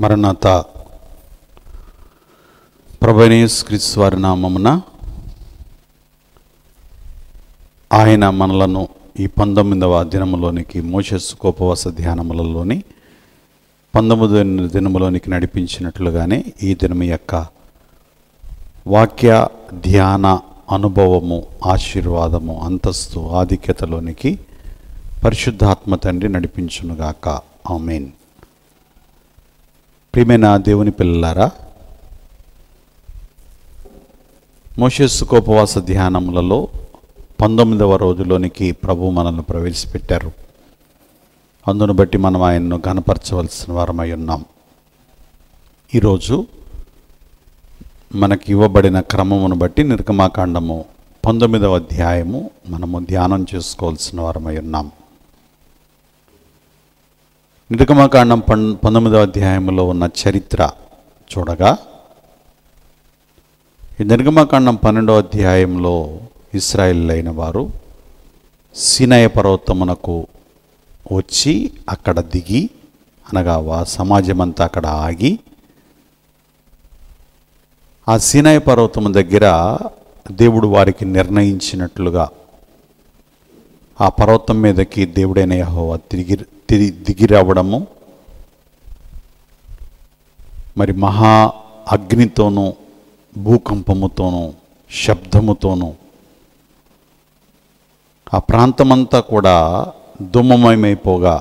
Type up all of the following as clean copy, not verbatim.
మరణాత ప్రభువైన యేసుక్రీస్తు వారి నామమున ఆయన మనలను ఈ 19వ దినములోనికి మోషేసు ఉపవాస ధ్యానములలోని 19వ దినములోనికి నడిపించినట్లుగానే ఈ దినము యొక్క వాక్య ధ్యాన అనుభవము ఆశీర్వాదము అంతస్తు ఆధిక్యతలోనికి పరిశుద్ధాత్మ తండ్రి నడిపించునుగాక. ఆమేన్. ప్రియమైన దేవుని పిల్లలారా, మోషేసు ఉపవాస ధ్యానములలో 19వ రోజులోనికి ప్రభు మనల్ని ప్రవేశపెట్టారు. అందును బట్టి మనం ఆయన్ను ఘనపరచవలసిన వారమై ఉన్నాం. ఈరోజు మనకి ఇవ్వబడిన క్రమమును బట్టి నిర్గమాకాండము 19వ అధ్యాయము మనము ధ్యానం చేసుకోవాల్సిన వారమై ఉన్నాం. నిర్గమాకాండం 19వ అధ్యాయంలో ఉన్న చరిత్ర చూడగా, ఈ నిర్గమాకాండం 12వ అధ్యాయంలో ఇశ్రాయేలీయులైన వారు సీనాయి పర్వతమునకు వచ్చి అక్కడ దిగి, అనగా సమాజమంతా అక్కడ ఆగి, ఆ సీనాయి పర్వతము దగ్గర దేవుడు వారికి నిర్ణయించినట్లుగా ఆ పర్వతం మీదకి దేవుడైన యెహోవా దిగి రావడము, మరి మహా అగ్నితోనూ భూకంపముతోనూ శబ్దముతోనూ ఆ ప్రాంతమంతా కూడా దుమ్మమయమైపోగా,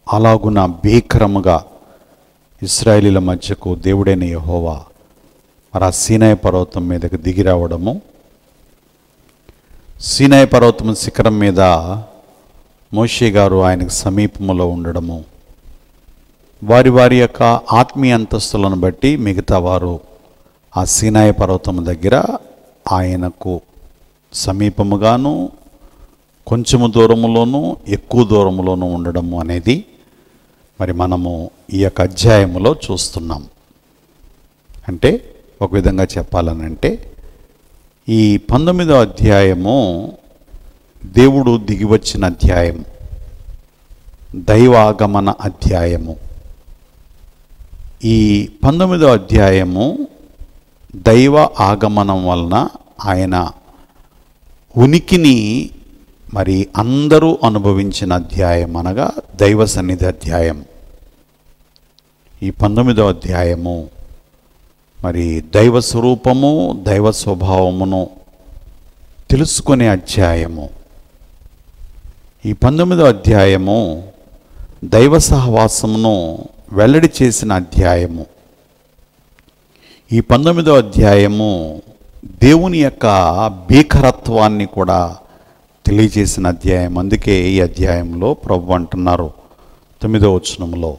అలాగున భీకరముగా ఇశ్రాయేలీల మధ్యకు దేవుడైన యెహోవా మరి ఆ సీనాయి పర్వతం మీదకి దిగి రావడము, సీనాయి పర్వతం శిఖరం మీద మోషే గారు ఆయనకు సమీపములో ఉండడము, వారి వారి యొక్క ఆత్మీయ అంతస్తులను బట్టి మిగతా వారు ఆ సీనాయి పర్వతం దగ్గర ఆయనకు సమీపముగాను కొంచెము దూరములోనూ ఎక్కువ దూరములోనూ ఉండడము అనేది మరి మనము ఈ యొక్క అధ్యాయములో చూస్తున్నాం. అంటే ఒక విధంగా చెప్పాలనంటే, ఈ 19వ అధ్యాయము దేవుడు దిగివచ్చిన అధ్యాయం, దైవాగమన అధ్యాయము. ఈ 19వ అధ్యాయము దైవ ఆగమనం వలన ఆయన ఉనికిని మరి అందరూ అనుభవించిన అధ్యాయం, అనగా దైవ సన్నిధి అధ్యాయం. ఈ 19వ అధ్యాయము మరి దైవ స్వరూపము, దైవ స్వభావమును తెలుసుకునే అధ్యాయము. ఈ 19వ అధ్యాయము దైవ సహవాసమును వెల్లడి చేసిన అధ్యాయము. ఈ 19వ అధ్యాయము దేవుని యొక్క భీకరత్వాన్ని కూడా తెలియజేసిన అధ్యాయం. అందుకే ఈ అధ్యాయంలో ప్రభు అంటున్నారు 9వ వచనములో,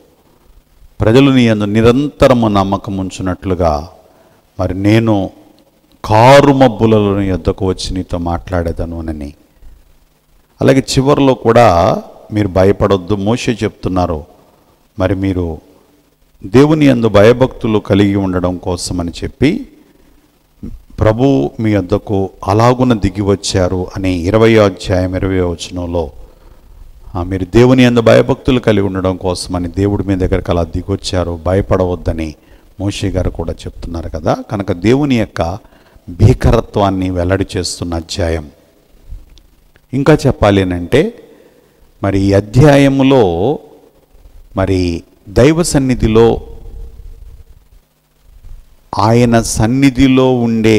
ప్రజలు నీ యందు నిరంతరము నమ్మకం ఉంచున్నట్లుగా మరి నేను కారు మబ్బులలో నీ యొద్దకు వచ్చి నీతో మాట్లాడేదను అని. అలాగే చివరిలో కూడా మీరు భయపడొద్దు, మోషే చెప్తున్నారు, మరి మీరు దేవుని యందు భయభక్తులు కలిగి ఉండడం కోసమని చెప్పి ప్రభు మీ యొద్దకు అలాగున దిగి వచ్చారు అని 20వ అధ్యాయం 20వ వచనంలో మీరు దేవుని యందు భయభక్తులు కలిగి ఉండడం కోసమని దేవుడి మీ దగ్గరకు అలా దిగొచ్చారు, భయపడవద్దని మోషే గారు కూడా చెప్తున్నారు కదా. కనుక దేవుని యొక్క భీకరత్వాన్ని వెల్లడి చేస్తున్న అధ్యాయం. ఇంకా చెప్పాలి అంటే, మరి ఈ అధ్యాయములో మరి దైవ సన్నిధిలో, ఆయన సన్నిధిలో ఉండే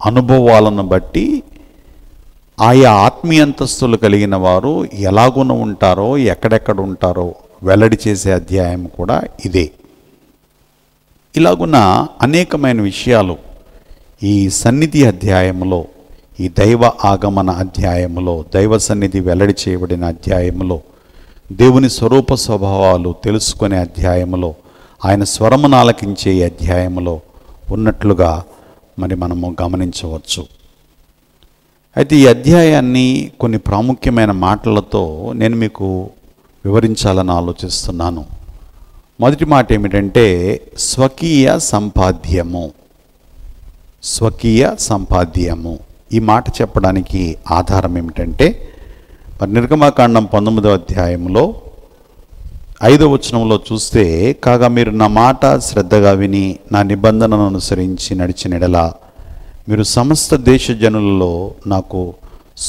అనుభవాలను బట్టి ఆయా ఆత్మీయ అంతస్తులు కలిగిన వారు ఎలాగున ఉంటారో, ఎక్కడెక్కడ ఉంటారో వెల్లడి చేసే అధ్యాయం కూడా ఇదే. ఇలాగున అనేకమైన విషయాలు ఈ సన్నిధి అధ్యాయములో, ఈ దైవ ఆగమన అధ్యాయములో, దైవ సన్నిధి వెల్లడి చేయబడిన అధ్యాయములో, దేవుని స్వరూప స్వభావాలు తెలుసుకునే అధ్యాయములో, ఆయన స్వరమును ఆలకించే అధ్యాయములో ఉన్నట్లుగా మరి మనము గమనించవచ్చు. అయితే ఈ అధ్యాయాన్ని కొన్ని ప్రాముఖ్యమైన మాటలతో నేను మీకు వివరించాలని ఆలోచిస్తున్నాను. మొదటి మాట ఏమిటంటే, స్వకీయ సంపాద్యము. స్వకీయ సంపాద్యము. ఈ మాట చెప్పడానికి ఆధారం ఏమిటంటే, మరి నిర్గమాకాండం 19వ అధ్యాయంలో 5వ వచనంలో చూస్తే, కాగా మీరు నా మాట శ్రద్ధగా విని నా నిబంధనను అనుసరించి నడిచిన ఎడల మీరు సమస్త దేశ జనులలో నాకు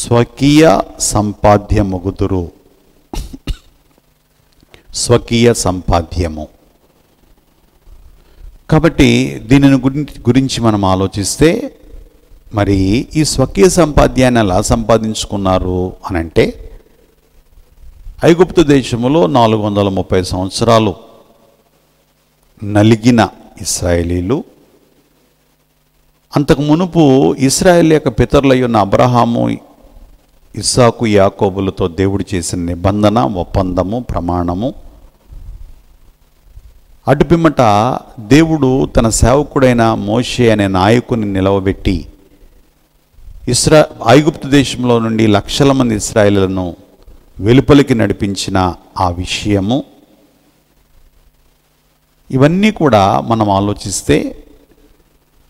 స్వకీయ సంపాద్యమగుదురు. స్వకీయ సంపాద్యము. కాబట్టి దీనిని గురించి మనం ఆలోచిస్తే, మరి ఈ స్వకీయ సంపాద్యాన్ని ఎలా సంపాదించుకున్నారు అనంటే, ఐగుప్తు దేశములో 430 సంవత్సరాలు నలిగిన ఇశ్రాయేలీలు అంతకు మునుపు ఇశ్రాయేల్ యొక్క పితరులయ్యున్న అబ్రహాము, ఇస్సాకు, యాకోబులతో దేవుడు చేసిన నిబంధన, ఒప్పందము, ప్రమాణము, అటుపిమ్మట దేవుడు తన సేవకుడైన మోషే అనే నాయకుని నిలవబెట్టి ఐగుప్తు దేశంలో నుండి లక్షల మంది ఇశ్రాయేలులను వెలుపలికి నడిపించిన ఆ విషయము, ఇవన్నీ కూడా మనం ఆలోచిస్తే,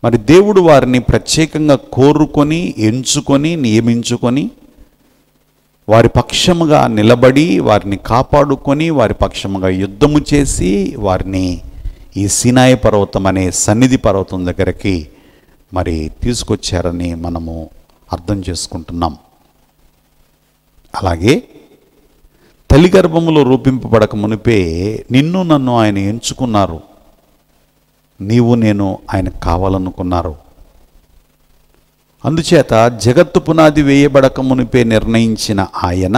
మరి దేవుడు వారిని ప్రత్యేకంగా కోరుకొని, ఎంచుకొని, నియమించుకొని, వారి పక్షముగా నిలబడి, వారిని కాపాడుకొని, వారి పక్షముగా యుద్ధము చేసి, వారిని ఈ సీనాయి పర్వతం అనే సన్నిధి పర్వతం దగ్గరికి మరి తీసుకొచ్చారని మనము అర్థం చేసుకుంటున్నాం. అలాగే తల్లి గర్భములో రూపింపబడక మునిపే నిన్ను నన్ను ఆయన ఎంచుకున్నారు, నీవు నేను ఆయనకు కావాలనుకున్నారు. అందుచేత జగత్తు పునాది వేయబడక మునిపే నిర్ణయించిన ఆయన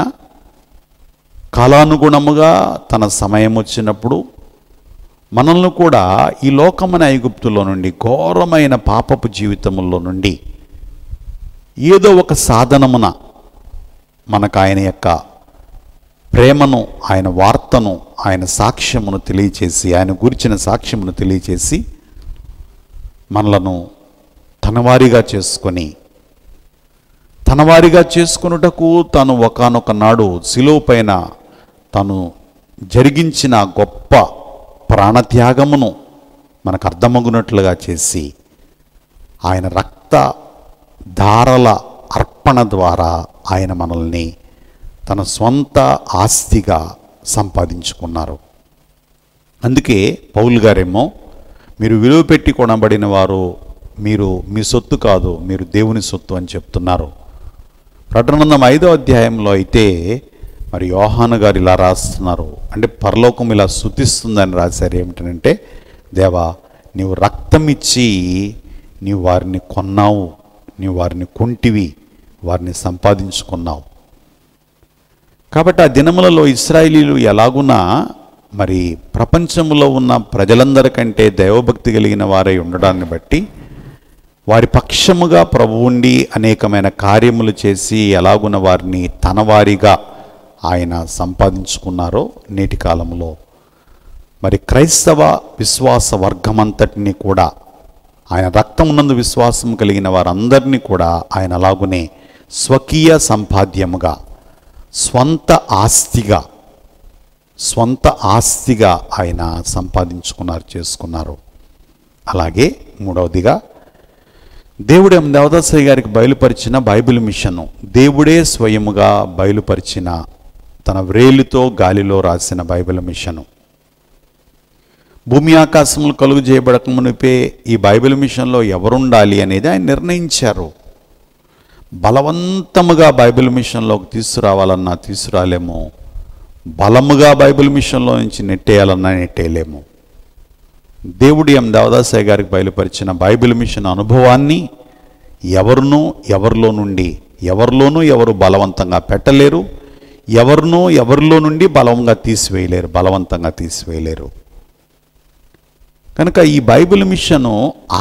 కాలానుగుణముగా తన సమయం వచ్చినప్పుడు మనల్ని కూడా ఈ లోకమైన ఐగుప్తులో నుండి, ఘోరమైన పాపపు జీవితములో నుండి ఏదో ఒక సాధనమున మనకు ఆయన యొక్క ప్రేమను, ఆయన వార్తను, ఆయన సాక్ష్యమును తెలియచేసి, ఆయన గురించిన సాక్ష్యమును తెలియచేసి మనలను తనవారిగా చేసుకొనుటకు తాను ఒకానొక నాడు శిలువ పైన తాను జరిగించిన గొప్ప ప్రాణత్యాగమును మనకు అర్థమగునట్లుగా చేసి, ఆయన రక్త ధారల అర్పణ ద్వారా ఆయన మనల్ని తన స్వంత ఆస్తిగా సంపాదించుకున్నారు. అందుకే పౌలు గారేమో, మీరు విలువ పెట్టి కొనబడిన వారు, మీరు మీ సొత్తు కాదు, మీరు దేవుని సొత్తు అని చెప్తున్నారు. ప్రకటన గ్రంథం 5వ అధ్యాయంలో అయితే మరి యోహాను గారు ఇలా రాస్తున్నారు, అంటే పరలోకం ఇలా స్తుతిస్తుందని రాశారు. ఏమిటంటే, దేవా నీవు రక్తం ఇచ్చి నీవు వారిని కొన్నావు, నీవు వారిని కొంటివి, వారిని సంపాదించుకున్నావు. కాబట్టి ఆ దినములలో ఇశ్రాయేలీలు ఎలాగున్నా మరి ప్రపంచంలో ఉన్న ప్రజలందరికంటే దైవభక్తి కలిగిన వారై ఉండడాన్ని బట్టి వారి పక్షముగా ప్రభువుండి అనేకమైన కార్యములు చేసి ఎలాగున్న వారిని తన వారిగా ఆయన సంపాదించుకున్నారో, నేటి కాలంలో మరి క్రైస్తవ విశ్వాస వర్గమంతటిని కూడా, ఆయన రక్తమునందు విశ్వాసం కలిగిన వారందరినీ కూడా ఆయన అలాగునే స్వకీయ సంపాద్యముగా, స్వంత ఆస్తిగా ఆయన చేసుకున్నారు. అలాగే మూడవదిగా దేవుడే దేవదాసయ్య గారికి బయలుపరిచిన బైబిల్ మిషను, దేవుడే స్వయముగా బయలుపరిచిన తన వ్రేలితో గాలిలో రాసిన బైబిల్ మిషను. భూమి ఆకాశములు కలుగు చేయబడక మునిపే ఈ బైబిల్ మిషన్లో ఎవరుండాలి అనేది ఆయన నిర్ణయించారు. బలవంతముగా బైబిల్ మిషన్లోకి తీసుకురావాలన్నా తీసుకురాలేము, బలముగా బైబిల్ మిషన్లో నుంచి నెట్టేయాలన్నా నెట్టేయలేము. దేవుడి దేవదాసయ్య గారికి బయలుపరిచిన బైబిల్ మిషన్ అనుభవాన్ని ఎవరిలోనూ ఎవరు బలవంతంగా పెట్టలేరు, ఎవరిలో నుండి బలవంతంగా తీసివేయలేరు. కనుక ఈ బైబిల్ మిషను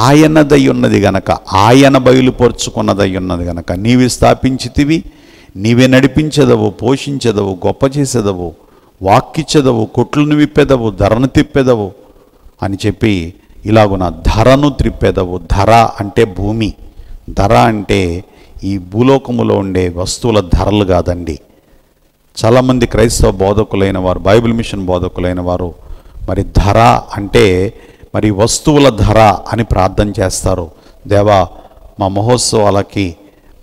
ఆయనదై ఉన్నది గనక, ఆయన బయలుపరుచుకున్నదై ఉన్నది గనక, నీవే స్థాపించితివి, నీవే నడిపించెదవు, పోషించెదవు, గొప్ప చేసేదవు, వాక్కిచ్చెదవు, కొట్లను విప్పెదవు, ధరను తిప్పెదవు అని చెప్పి ఇలాగున ధరను త్రిప్పెదవు. ధర అంటే భూమి, ధర అంటే ఈ భూలోకములో ఉండే వస్తువుల ధరలు కాదండి. చాలామంది క్రైస్తవ బోధకులైన వారు, బైబిల్ మిషన్ బోధకులైన వారు మరి ధర అంటే మరి వస్తువుల ధర అని ప్రార్థన చేస్తారు. దేవా మా మహోత్సవాలకి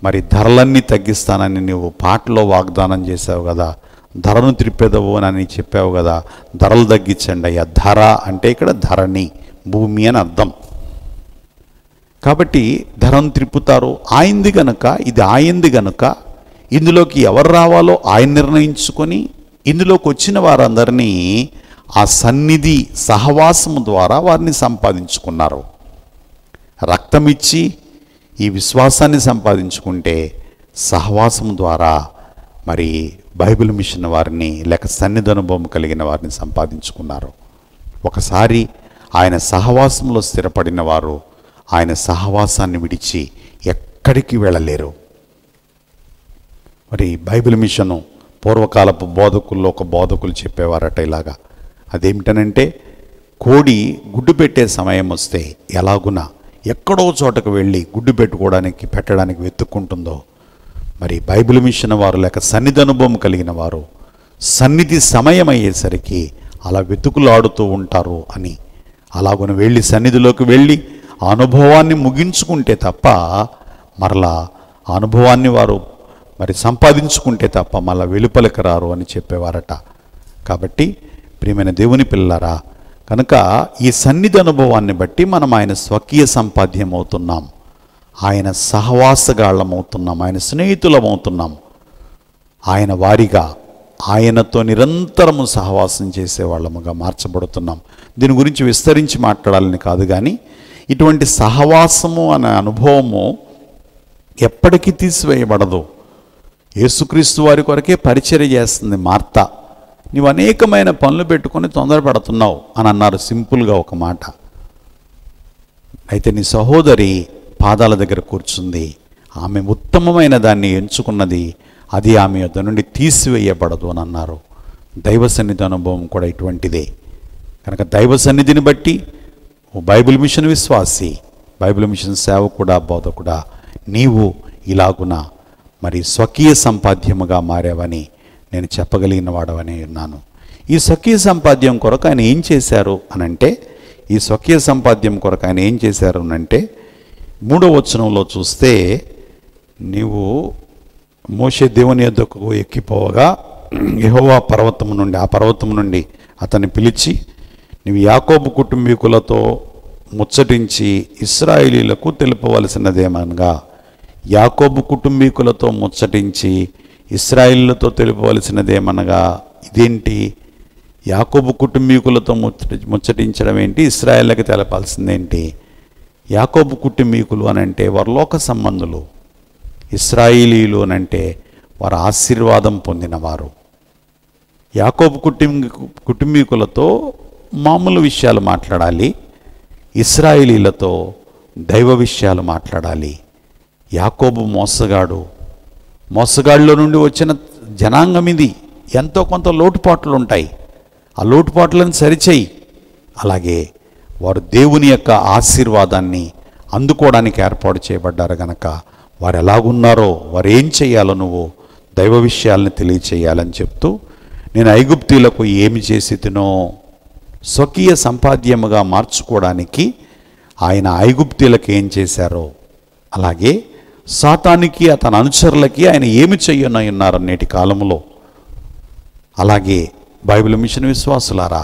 మరి ధరలన్నీ తగ్గిస్తానని నువ్వు పాటలో వాగ్దానం చేసావు కదా, ధరను త్రిప్పెదవు అని చెప్పావు కదా, ధరలు తగ్గించండి అయ్యా. ధర అంటే ఇక్కడ ధరణి, భూమి అని అర్థం. కాబట్టి ధరను త్రిప్పుతారు. ఆయింది గనుక, ఇది ఆయింది గనుక ఇందులోకి ఎవరు రావాలో ఆయన నిర్ణయించుకొని ఇందులోకి వచ్చిన వారందరినీ ఆ సన్నిధి సహవాసము ద్వారా వారిని సంపాదించుకున్నారు. రక్తమిచ్చి ఈ విశ్వాసాన్ని సంపాదించుకుంటే సహవాసం ద్వారా మరి బైబిల్ మిషన్ వారిని లేక సన్నిధి అనుభవం కలిగిన వారిని సంపాదించుకున్నారు. ఒకసారి ఆయన సహవాసంలో స్థిరపడిన వారు ఆయన సహవాసాన్ని విడిచి ఎక్కడికి వెళ్ళలేరు. మరి బైబిల్ మిషను పూర్వకాలపు బోధకుల్లో ఒక బోధకులు చెప్పేవారట ఇలాగా. అదేమిటనంటే, కోడి గుడ్డు పెట్టే సమయం వస్తే ఎలాగున ఎక్కడో చోటకు వెళ్ళి గుడ్డు పెట్టడానికి వెతుక్కుంటుందో, మరి బైబిల్ మిషన్ వారు లేక సన్నిధి అనుభవం కలిగిన వారు సన్నిధి సమయం అయ్యేసరికి అలా వెతుకులాడుతూ ఉంటారు అని. అలాగున వెళ్ళి సన్నిధిలోకి వెళ్ళి ఆ అనుభవాన్ని ముగించుకుంటే తప్ప మరలా ఆ అనుభవాన్ని వారు మరి సంపాదించుకుంటే తప్ప మళ్ళీ వెలుపలికి రారు అని చెప్పేవారట. కాబట్టి ప్రియమైన దేవుని పిల్లలారా, కనుక ఈ సన్నిధి అనుభవాన్ని బట్టి మనం ఆయన స్వకీయ సంపాద్యం అవుతున్నాం, ఆయన సహవాసగాళ్ళం అవుతున్నాం, ఆయన స్నేహితులం అవుతున్నాం, ఆయన వారిగా ఆయనతో నిరంతరము సహవాసం చేసేవాళ్ళముగా మార్చబడుతున్నాం. దీని గురించి విస్తరించి మాట్లాడాలని కాదు, కానీ ఇటువంటి సహవాసము అనే అనుభవము ఎప్పటికీ తీసివేయబడదు. యేసుక్రీస్తు వారి కొరకే పరిచర్య చేస్తుంది మార్త. నీవు అనేకమైన పనులు పెట్టుకొని తొందరపడుతున్నావు అని అన్నారు సింపుల్గా ఒక మాట. అయితే నీ సహోదరి పాదాల దగ్గర కూర్చుంది, ఆమె ఉత్తమమైన దాన్ని ఎంచుకున్నది, అది ఆమె యొద్ద నుండి తీసివేయబడదు అని అన్నారు. దైవ సన్నిధి అనుభవం కూడా ఇటువంటిదే. కనుక దైవ సన్నిధిని బట్టి బైబిల్ మిషన్ విశ్వాసి, బైబిల్ మిషన్ సేవకుడా, బోధకుడా, నీవు ఇలాగున మరి స్వకీయ సంపాద్యముగా మారావని నేను చెప్పగలిగిన వాడవని ఉన్నాను. ఈ స్వకీయ సంపాద్యం కొరకు ఆయన ఏం చేశారు అనంటే, ఈ స్వకీయ సంపాద్యం కొరకు ఆయన ఏం చేశారు అనంటే 3వ వచనంలో చూస్తే, నీవు మోషే దేవుని యొద్దకు ఎక్కిపోవగా యెహోవా పర్వతము నుండి, ఆ పర్వతము నుండి అతన్ని పిలిచి, నీవు యాకోబు కుటుంబీకులతో ముచ్చటించి ఇశ్రాయేలీలకు తెలుపవలసినదేమనగా, యాకోబు కుటుంబీకులతో ముచ్చటించి ఇశ్రాయేలుతో తెలుపవలసినదేమనగా, ఇదేంటి? యాకోబు కుటుంబీకులతో ముచ్చటించడం ఏంటి? ఇశ్రాయేళ్ళకి తెలపాల్సిందేంటి? యాకోబు కుటుంబీకులు అనంటే వారు లోక సంబంధులు, ఇశ్రాయేలీలు అనంటే వారు ఆశీర్వాదం పొందినవారు. యాకోబు కుటుంబీకులతో మామూలు విషయాలు మాట్లాడాలి, ఇశ్రాయేలీలతో దైవ విషయాలు మాట్లాడాలి. యాకోబు మోసగాడిలో నుండి వచ్చిన జనాంగం ఇది. ఎంతో కొంత లోటుపాట్లు ఉంటాయి, ఆ లోటుపాట్లను సరిచేయి. అలాగే వారు దేవుని యొక్క ఆశీర్వాదాన్ని అందుకోవడానికి ఏర్పాటు చేయబడ్డారు గనక వారు ఎలాగున్నారో, వారు ఏం చేయాలో నువ్వు దైవ విషయాలను తెలియచేయాలని చెప్తూ, నేను ఐగుప్తీయులకు ఏమి చేసి తినో స్వకీయ సంపాద్యముగా మార్చుకోవడానికి ఆయన ఐగుప్తీయులకు ఏం చేశారో, అలాగే సాతానికి అతని అనుచరులకి ఆయన ఏమి చెయ్యనున్నారు నేటి కాలంలో. అలాగే బైబిల్ మిషన్ విశ్వాసులారా,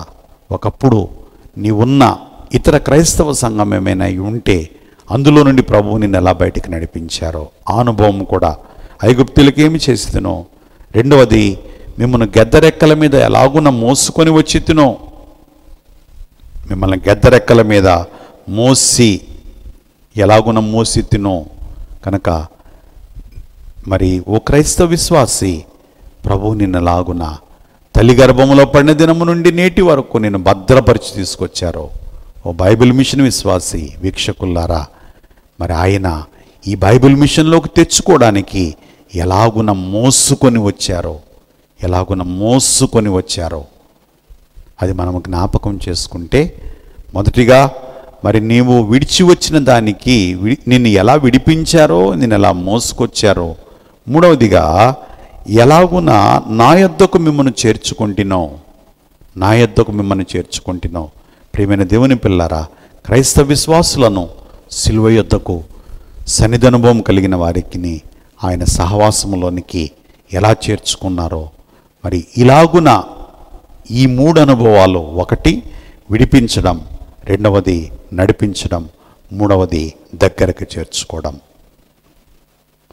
ఒకప్పుడు నీవున్న ఇతర క్రైస్తవ సంఘం ఏమైనా ఉంటే అందులో నుండి ప్రభువు నిన్ను ఎలా బయటికి నడిపించారో ఆ అనుభవం కూడా ఐగుప్తులకు ఏమి చేసి తినో. రెండవది, మిమ్మల్ని గెద్దరెక్కల మీద ఎలాగున మోసుకొని వచ్చి తినో, మిమ్మల్ని గెద్దరెక్కల మీద మోసి ఎలాగున మోసి తినో. కనుక మరి ఓ క్రైస్తవ విశ్వాసి, ప్రభువు నిన్నలాగున తల్లి గర్భములో పడిన దినము నుండి నేటి వరకు నేను భద్రపరిచి తీసుకొచ్చారో. ఓ బైబిల్ మిషన్ విశ్వాసి వీక్షకులారా, మరి ఆయన ఈ బైబిల్ మిషన్లోకి తెచ్చుకోవడానికి ఎలాగున మోసుకొని వచ్చారో అది మనం జ్ఞాపకం చేసుకుంటే, మొదటిగా మరి నీవు విడిచి వచ్చిన దానికి నిన్ను ఎలా విడిపించారో, నిన్ను ఎలా మోసుకొచ్చారో. మూడవదిగా, ఎలాగున నా యొద్దకు మిమ్మల్ని చేర్చుకుంటున్నావు. ప్రియమైన దేవుని పిల్లారా, క్రైస్తవ విశ్వాసులను సిలువ యొద్దకు సన్నిధి అనుభవం కలిగిన వారికి ఆయన సహవాసంలోనికి ఎలా చేర్చుకున్నారో మరి ఇలాగున ఈ 3 అనుభవాలు, ఒకటి విడిపించడం, రెండవది నడిపించడం, మూడవది దగ్గరకు చేర్చుకోవడం.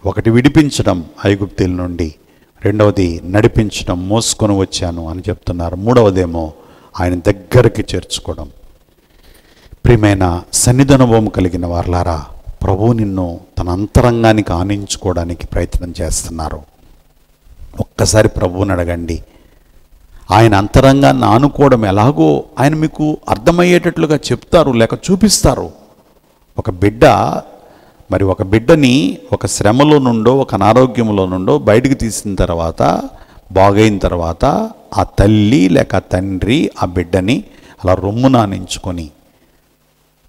ఒకటి విడిపించడం ఐగుప్తీల నుండి, రెండవది నడిపించడం, మోసుకొని వచ్చాను అని చెప్తున్నారు. మూడవదేమో ఆయన దగ్గరికి చేర్చుకోవడం. ప్రియమైన సన్నిధనుభవం కలిగిన వారలారా, ప్రభువు నిన్ను తన అంతరంగానికి ఆనించుకోవడానికి ప్రయత్నం చేస్తున్నారు. ఒక్కసారి ప్రభువుని అడగండి. ఆయన అంతరంగాన్ని ఆనుకోవడం ఎలాగో ఆయన మీకు అర్థమయ్యేటట్లుగా చెప్తారు, లేక చూపిస్తారు. ఒక బిడ్డని ఒక శ్రమలో నుండో, ఒక అనారోగ్యంలో నుండో బయటికి తీసిన తర్వాత, బాగైన తర్వాత ఆ తల్లి లేక తండ్రి ఆ బిడ్డని అలా రొమ్మున ఆనించుకొని,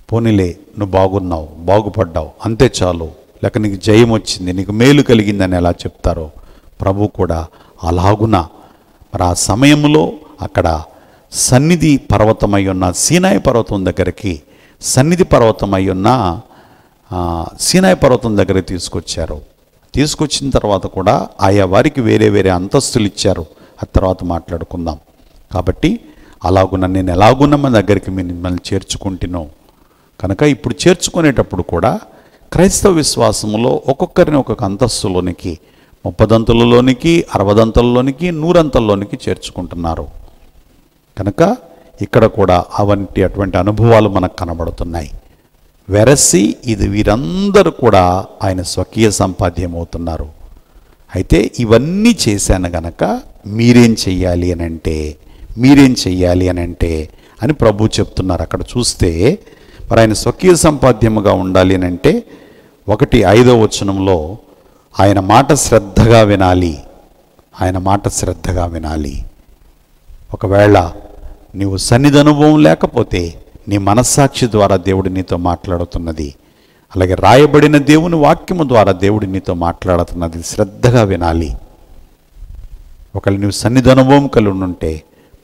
పోనీలే నువ్వు బాగున్నావు, బాగుపడ్డావు, అంతే చాలు, లేక నీకు జయం వచ్చింది, నీకు మేలు కలిగిందని ఎలా చెప్తారో ప్రభు కూడా అలాగున మరి ఆ సమయంలో అక్కడ సన్నిధి పర్వతమై ఉన్న సీనాయి పర్వతం దగ్గరికి, సన్నిధి పర్వతమై ఉన్న సీనాయి పర్వతం దగ్గరికి తీసుకొచ్చారు. తీసుకొచ్చిన తర్వాత కూడా ఆయా వారికి వేరే వేరే అంతస్తులు ఇచ్చారు. ఆ తర్వాత మాట్లాడుకుందాం. కాబట్టి అలాగున నేను ఎలాగున్న మన దగ్గరికి మిమ్మల్ని చేర్చుకుంటున్నాను కనుక ఇప్పుడు చేర్చుకునేటప్పుడు కూడా క్రైస్తవ విశ్వాసములో ఒక్కొక్కరిని ఒక్కొక్క అంతస్తులోనికి, 30 అంతలలోనికి, 60 అంతలలోనికి, 100 అంతల్లోనికి చేర్చుకుంటున్నారు. కనుక ఇక్కడ కూడా అటువంటి అనుభవాలు మనకు కనబడుతున్నాయి. వెరసి ఇది వీరందరూ కూడా ఆయన స్వకీయ సంపాద్యం అవుతున్నారు. అయితే ఇవన్నీ చేశాను గనక మీరేం చెయ్యాలి అని అంటే అని ప్రభు చెప్తున్నారు. అక్కడ చూస్తే మరి ఆయన స్వకీయ సంపాద్యముగా ఉండాలి అని అంటే 1:5 వచనంలో ఆయన మాట శ్రద్ధగా వినాలి. ఒకవేళ నీవు సన్నిధి అనుభవం లేకపోతే నీ మనస్సాక్షి ద్వారా దేవుడు నీతో మాట్లాడుతున్నది, అలాగే రాయబడిన దేవుని వాక్యము ద్వారా దేవుడు నీతో మాట్లాడుతున్నది. శ్రద్ధగా వినాలి. ఒకవేళ నువ్వు సన్నిధి అనుభవం కలిగి ఉంటే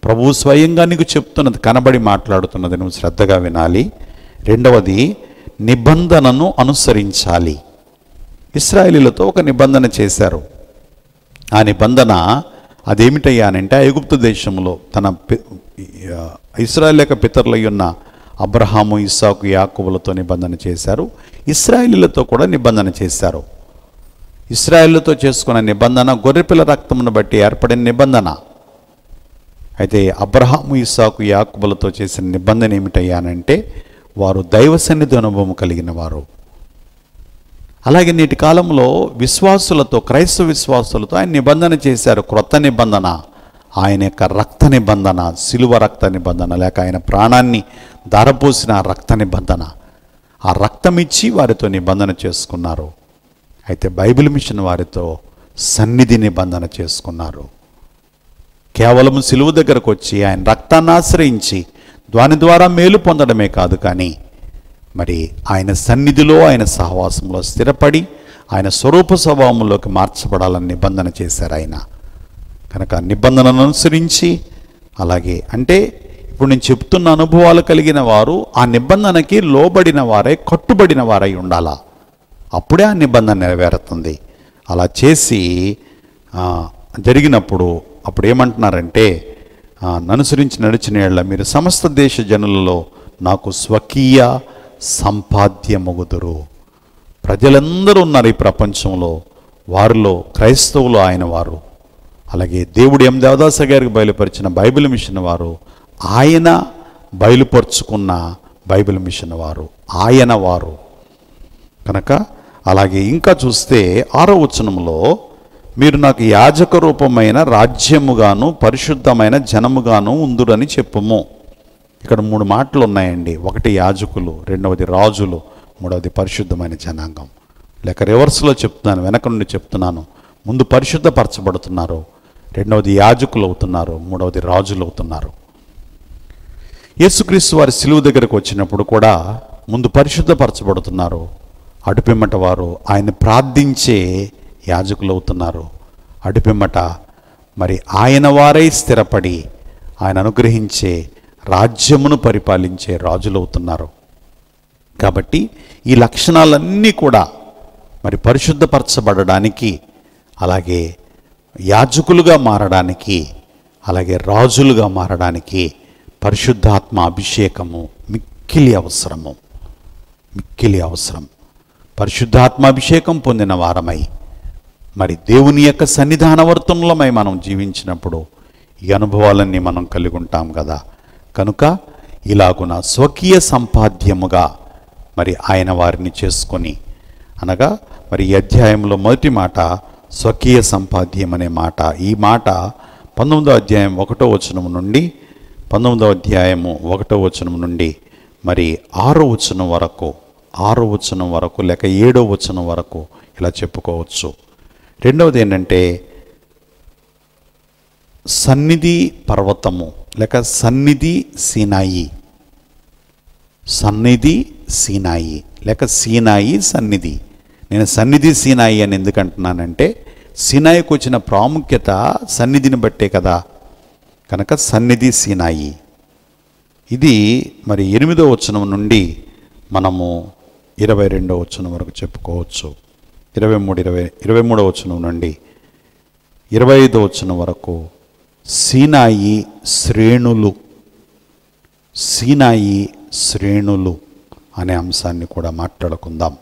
ప్రభువు స్వయంగా నీకు చెప్తున్నది, కనబడి మాట్లాడుతున్నది, నువ్వు శ్రద్ధగా వినాలి. రెండవది నిబంధనను అనుసరించాలి. ఇశ్రాయేలీలతో ఒక నిబంధన చేశారు. ఆ నిబంధన అదేమిటయ్యా అంటే ఐగుప్తు దేశంలో తన ఇశ్రాయేలు యొక్క పితరులై ఉన్న అబ్రహాము, ఇస్సాకు, యాకోబులతో నిబంధన చేశారు. ఇశ్రాయేలీలతో కూడా నిబంధన చేశారు. ఇశ్రాయేలుతో చేసుకున్న నిబంధన గొర్రెపిల్ల రక్తమును బట్టి ఏర్పడిన నిబంధన. అయితే అబ్రహాము, ఇస్సాకు, యాకోబులతో చేసిన నిబంధన ఏమిటయ్యానంటే వారు దైవ సన్నిధి అనుభవం కలిగిన వారు. అలాగే నేటి కాలంలో విశ్వాసులతో, క్రైస్తవ విశ్వాసులతో ఆయన నిబంధన చేశారు. క్రొత్త నిబంధన, ఆయన యొక్క రక్త నిబంధన, సిలువ రక్త నిబంధన, లేక ఆయన ప్రాణాన్ని ధారపోసిన రక్త నిబంధన. ఆ రక్తం ఇచ్చి వారితో నిబంధన చేసుకున్నారు. అయితే బైబిల్ మిషన్ వారితో సన్నిధి నిబంధన చేసుకున్నారు. కేవలం సిలువ దగ్గరకు వచ్చి ఆయన రక్తాన్ని ఆశ్రయించి దాని ద్వారా మేలు పొందడమే కాదు, కానీ మరి ఆయన సన్నిధిలో, ఆయన సహవాసంలో స్థిరపడి ఆయన స్వరూప స్వభావంలోకి మార్చబడాలని నిబంధన చేశారు ఆయన. కనుక నిబంధనను అనుసరించి, అలాగే అంటే ఇప్పుడు నేను చెప్తున్న అనుభవాలు కలిగిన వారు ఆ నిబంధనకి లోబడిన వారై, కట్టుబడిన వారై ఉండాలా. అప్పుడే ఆ నిబంధన నెరవేరుతుంది. అలా చేసి జరిగినప్పుడు అప్పుడు ఏమంటున్నారంటే, ననుసరించి నడిచిన ఏళ్ల మీరు సమస్త దేశ జనులలో నాకు స్వకీయ సంపాద్యమగుదురు. ప్రజలందరూ ఉన్నారు ఈ ప్రపంచంలో, వారిలో క్రైస్తవులు ఆయన వారు. అలాగే దేవుడు ఎం దేవదాస గారికి బయలుపరిచిన బైబిల్ మిషన్ వారు, ఆయన బయలుపరుచుకున్న బైబిల్ మిషన్ వారు, ఆయన వారు. కనుక అలాగే ఇంకా చూస్తే 6వ వచనంలో మీరు నాకు యాజక రూపమైన రాజ్యముగాను పరిశుద్ధమైన జనముగాను ఉందురని చెప్పుము. ఇక్కడ 3 మాటలు ఉన్నాయండి. 1 యాజకులు, రెండవది రాజులు, మూడవది పరిశుద్ధమైన జనాంగం. లేక రివర్స్లో చెప్తున్నాను, వెనక నుండి చెప్తున్నాను. ముందు పరిశుద్ధపరచబడుతున్నారు, రెండవది యాజకులు అవుతున్నారు, మూడవది రాజులు అవుతున్నారు. యేసుక్రీస్తు వారి సిలువ దగ్గరకు వచ్చినప్పుడు కూడా ముందు పరిశుద్ధపరచబడుతున్నారు, అటుపిమ్మట వారు ఆయన ప్రార్థించే యాజకులు అవుతున్నారు, అటుపిమ్మట మరి ఆయన వారై స్థిరపడి ఆయన అనుగ్రహించే రాజ్యమును పరిపాలించే రాజులు అవుతున్నారు. కాబట్టి ఈ లక్షణాలన్నీ కూడా మరి పరిశుద్ధపరచబడడానికి, అలాగే యాజకులుగా మారడానికి, అలాగే రాజులుగా మారడానికి పరిశుద్ధాత్మ అభిషేకము మిక్కిలి అవసరం. పరిశుద్ధాత్మ అభిషేకం పొందిన వారమై మరి దేవుని యొక్క సన్నిధానవర్తనలమై మనం జీవించినప్పుడు ఈ అనుభవాలన్నీ మనం కలిగి ఉంటాం కదా. కనుక ఇలాగున స్వకీయ సంపాద్యముగా మరి ఆయన వారిని చేసుకొని, అనగా మరి ఈ అధ్యాయంలో మొదటి మాట స్వకీయ సంపాద్యం అనే మాట. ఈ మాట 19వ అధ్యాయం 1వ వచనం నుండి 19వ అధ్యాయము 1వ వచనం నుండి మరి 6వ వచనం వరకు లేక 7వ వచనం వరకు ఇలా చెప్పుకోవచ్చు. రెండవది ఏంటంటే సన్నిధి పర్వతము లేక సన్నిధి సీనాయి లేక సీనాయి సన్నిధి. నేను సన్నిధి సీనాయి అని ఎందుకంటున్నానంటే సీనాయికి వచ్చిన ప్రాముఖ్యత సన్నిధిని బట్టే కదా. కనుక సన్నిధి సీనాయి. ఇది మరి 8వ వచనం నుండి మనము 22వ వచనం వరకు చెప్పుకోవచ్చు. 23వ వచనం నుండి 25వ వచనం వరకు సీనాయి శ్రేణులు అనే అంశాన్ని కూడా మాట్లాడుకుందాం.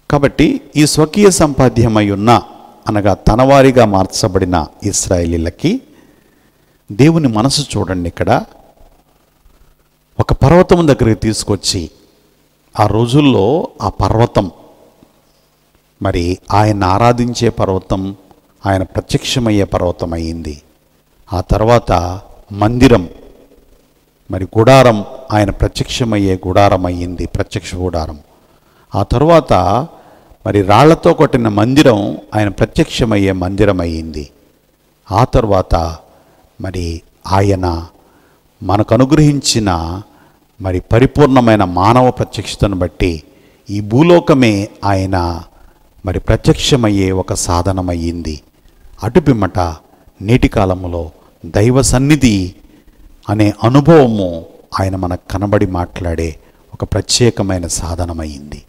కాబట్టి ఈ స్వకీయ సంపాద్యమై ఉన్న, అనగా తనవారిగా మార్చబడిన ఇశ్రాయేలీలకి దేవుని మనసు చూడండి. ఇక్కడ ఒక పర్వతం దగ్గరికి తీసుకొచ్చి, ఆ రోజుల్లో ఆ పర్వతం మరి ఆయన ఆరాధించే పర్వతం, ఆయన ప్రత్యక్షమయ్యే పర్వతం అయ్యింది. ఆ తర్వాత మందిరం మరి గుడారం, ఆయన ప్రత్యక్షమయ్యే గుడారం అయ్యింది, ప్రత్యక్ష గుడారం. ఆ తర్వాత మరి రాళ్లతో కొట్టిన మందిరం ఆయన ప్రత్యక్షమయ్యే మందిరం అయ్యింది. ఆ తర్వాత మరి ఆయన మనకు అనుగ్రహించిన మరి పరిపూర్ణమైన మానవ ప్రత్యక్షతను బట్టి ఈ భూలోకమే ఆయన మరి ప్రత్యక్షమయ్యే ఒక సాధనమయ్యింది. అటుపిమ్మట నేటి కాలంలో దైవ సన్నిధి అనే అనుభవము ఆయన మనకు కనబడి మాట్లాడే ఒక ప్రత్యేకమైన సాధనమయ్యింది.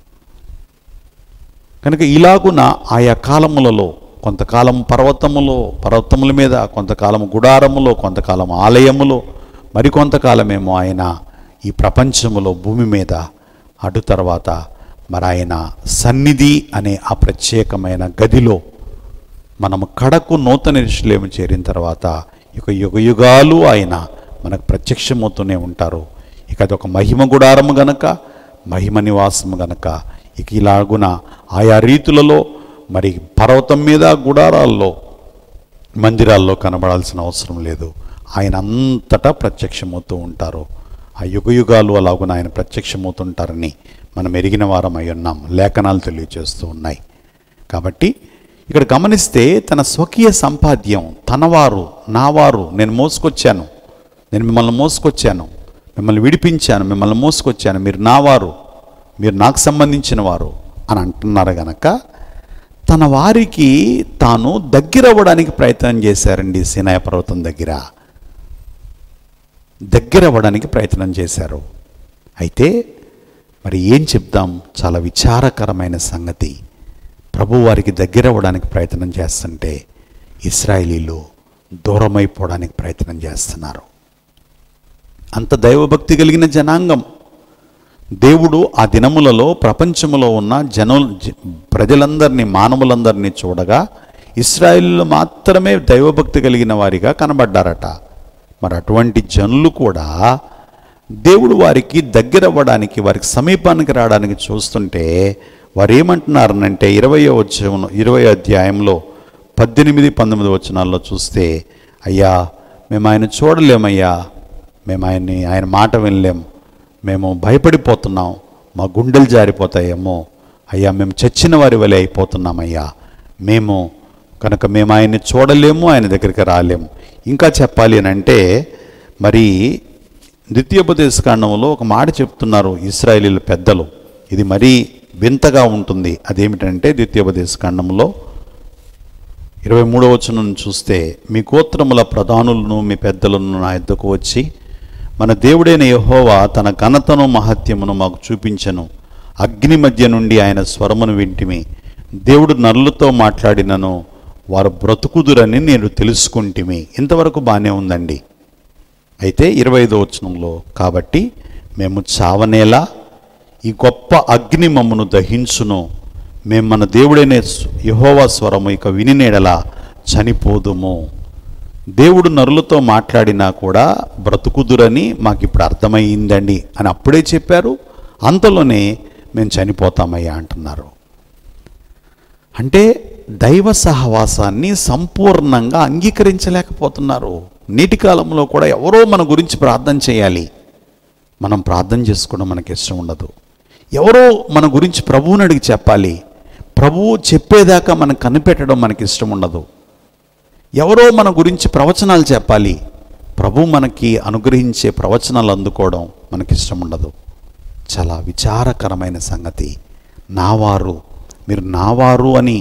కనుక ఇలాగున ఆయా కాలములలో కొంతకాలం పర్వతముల మీద, కొంతకాలం గుడారములో, కొంతకాలం ఆలయములో, మరికొంతకాలమేమో ఆయన ఈ ప్రపంచములో భూమి మీద, అటు తర్వాత మరి ఆయన సన్నిధి అనే ఆ ప్రత్యేకమైన గదిలో మనము కడకు నూతన యెరూషలేము చేరిన తర్వాత ఇక యుగయుగాలు ఆయన మనకు ప్రత్యక్షమవుతూనే ఉంటారు. ఇక అదొక మహిమ గుడారము గనక, మహిమ నివాసము గనక ఇక ఇలాగున ఆయా రీతులలో మరి పర్వతం మీద, గుడారాల్లో, మందిరాల్లో కనబడాల్సిన అవసరం లేదు. ఆయన అంతటా ప్రత్యక్షమవుతూ ఉంటారు. ఆ యుగయుగాలు అలాగున ఆయన ప్రత్యక్షమవుతుంటారని మనం ఎరిగిన వారం అయి ఉన్నాం. లేఖనాలు తెలియజేస్తూ ఉన్నాయి. కాబట్టి ఇక్కడ గమనిస్తే తన స్వకీయ సంపాద్యం, తనవారు, నావారు, నేను మిమ్మల్ని మోసుకొచ్చాను, మిమ్మల్ని విడిపించాను, మిమ్మల్ని మోసుకొచ్చాను, మీరు నావారు, మీరు నాకు సంబంధించిన వారు అని అంటున్నారు గనక తన వారికి తాను దగ్గర అవ్వడానికి ప్రయత్నం చేశారండి. సీనాయి పర్వతం దగ్గర అవ్వడానికి ప్రయత్నం చేశారు. అయితే మరి ఏం చెప్దాం, చాలా విచారకరమైన సంగతి. ప్రభు వారికి దగ్గర అవ్వడానికి ప్రయత్నం చేస్తుంటే ఇశ్రాయేలీలు దూరమైపోవడానికి ప్రయత్నం చేస్తున్నారు. అంత దైవభక్తి కలిగిన జనాంగం. దేవుడు ఆ దినములలో ప్రపంచములో ఉన్న ప్రజలందరినీ, మానవులందరినీ చూడగా ఇశ్రాయేలీలు మాత్రమే దైవభక్తి కలిగిన వారిగా కనబడ్డారట. మరి అటువంటి జనులు కూడా దేవుడు వారికి దగ్గర అవ్వడానికి, వారికి సమీపానికి రావడానికి చూస్తుంటే వారు ఏమంటున్నారనంటే 20వ అధ్యాయంలో 18-19 వచనాల్లో చూస్తే, అయ్యా మేము ఆయన చూడలేమయ్యా, మేము ఆయన మాట వినలేం, మేము భయపడిపోతున్నాం, మా గుండెలు జారిపోతాయేమో అయ్యా, మేము చచ్చిన వారి వలె అయిపోతున్నామయ్యా, కనుక మేము ఆయన్ని చూడలేము, ఆయన దగ్గరికి రాలేము. ఇంకా చెప్పాలి అని అంటే మరి ద్వితీయోపదేశకాండంలో ఒక మాట చెప్తున్నారు ఇశ్రాయేలీల పెద్దలు. ఇది మరీ వింతగా ఉంటుంది. అదేమిటంటే ద్వితీయోపదేశకాండంలో 23వ వచనం చూస్తే, మీ గోత్రముల ప్రధానులను మీ పెద్దలను నా యొద్దకు వచ్చి, మన దేవుడైన యెహోవా తన ఘనతను మహత్యమును మాకు చూపించెను. అగ్ని మధ్య నుండి ఆయన స్వరమును వింటిమి. దేవుడు నరులతో మాట్లాడినను వారు బ్రతుకుదురని నేను తెలుసుకుంటిమి. ఇంతవరకు బాగానే ఉందండి. అయితే 25వ వచనంలో, కాబట్టి మేము చావనేలా, ఈ గొప్ప అగ్ని మమ్మను దహించును, మేము మన దేవుడైన యెహోవా స్వరము ఇక వినినేడలా చనిపోదుము. దేవుడు నరులతో మాట్లాడినా కూడా బ్రతుకుదురని మాకు ఇప్పుడు అర్థమైందండి అని అప్పుడే చెప్పారు. అంతలోనే మేము చనిపోతామయ్యా అంటున్నారు. అంటే దైవ సహవాసాన్ని సంపూర్ణంగా అంగీకరించలేకపోతున్నారు. నేటి కాలంలో కూడా ఎవరో మన గురించి ప్రార్థన చేయాలి, మనం ప్రార్థన చేసుకోవడం మనకి ఇష్టం ఉండదు. ఎవరో మన గురించి ప్రభువుని అడిగి చెప్పాలి, ప్రభువు చెప్పేదాకా మనం కనిపెట్టడం మనకి ఇష్టం ఉండదు. ఎవరో మన గురించి ప్రవచనాలు చెప్పాలి, ప్రభు మనకి అనుగ్రహించే ప్రవచనాలు అందుకోవడం మనకిష్టం ఉండదు. చాలా విచారకరమైన సంగతి. నావారు, మీరు నావారు అని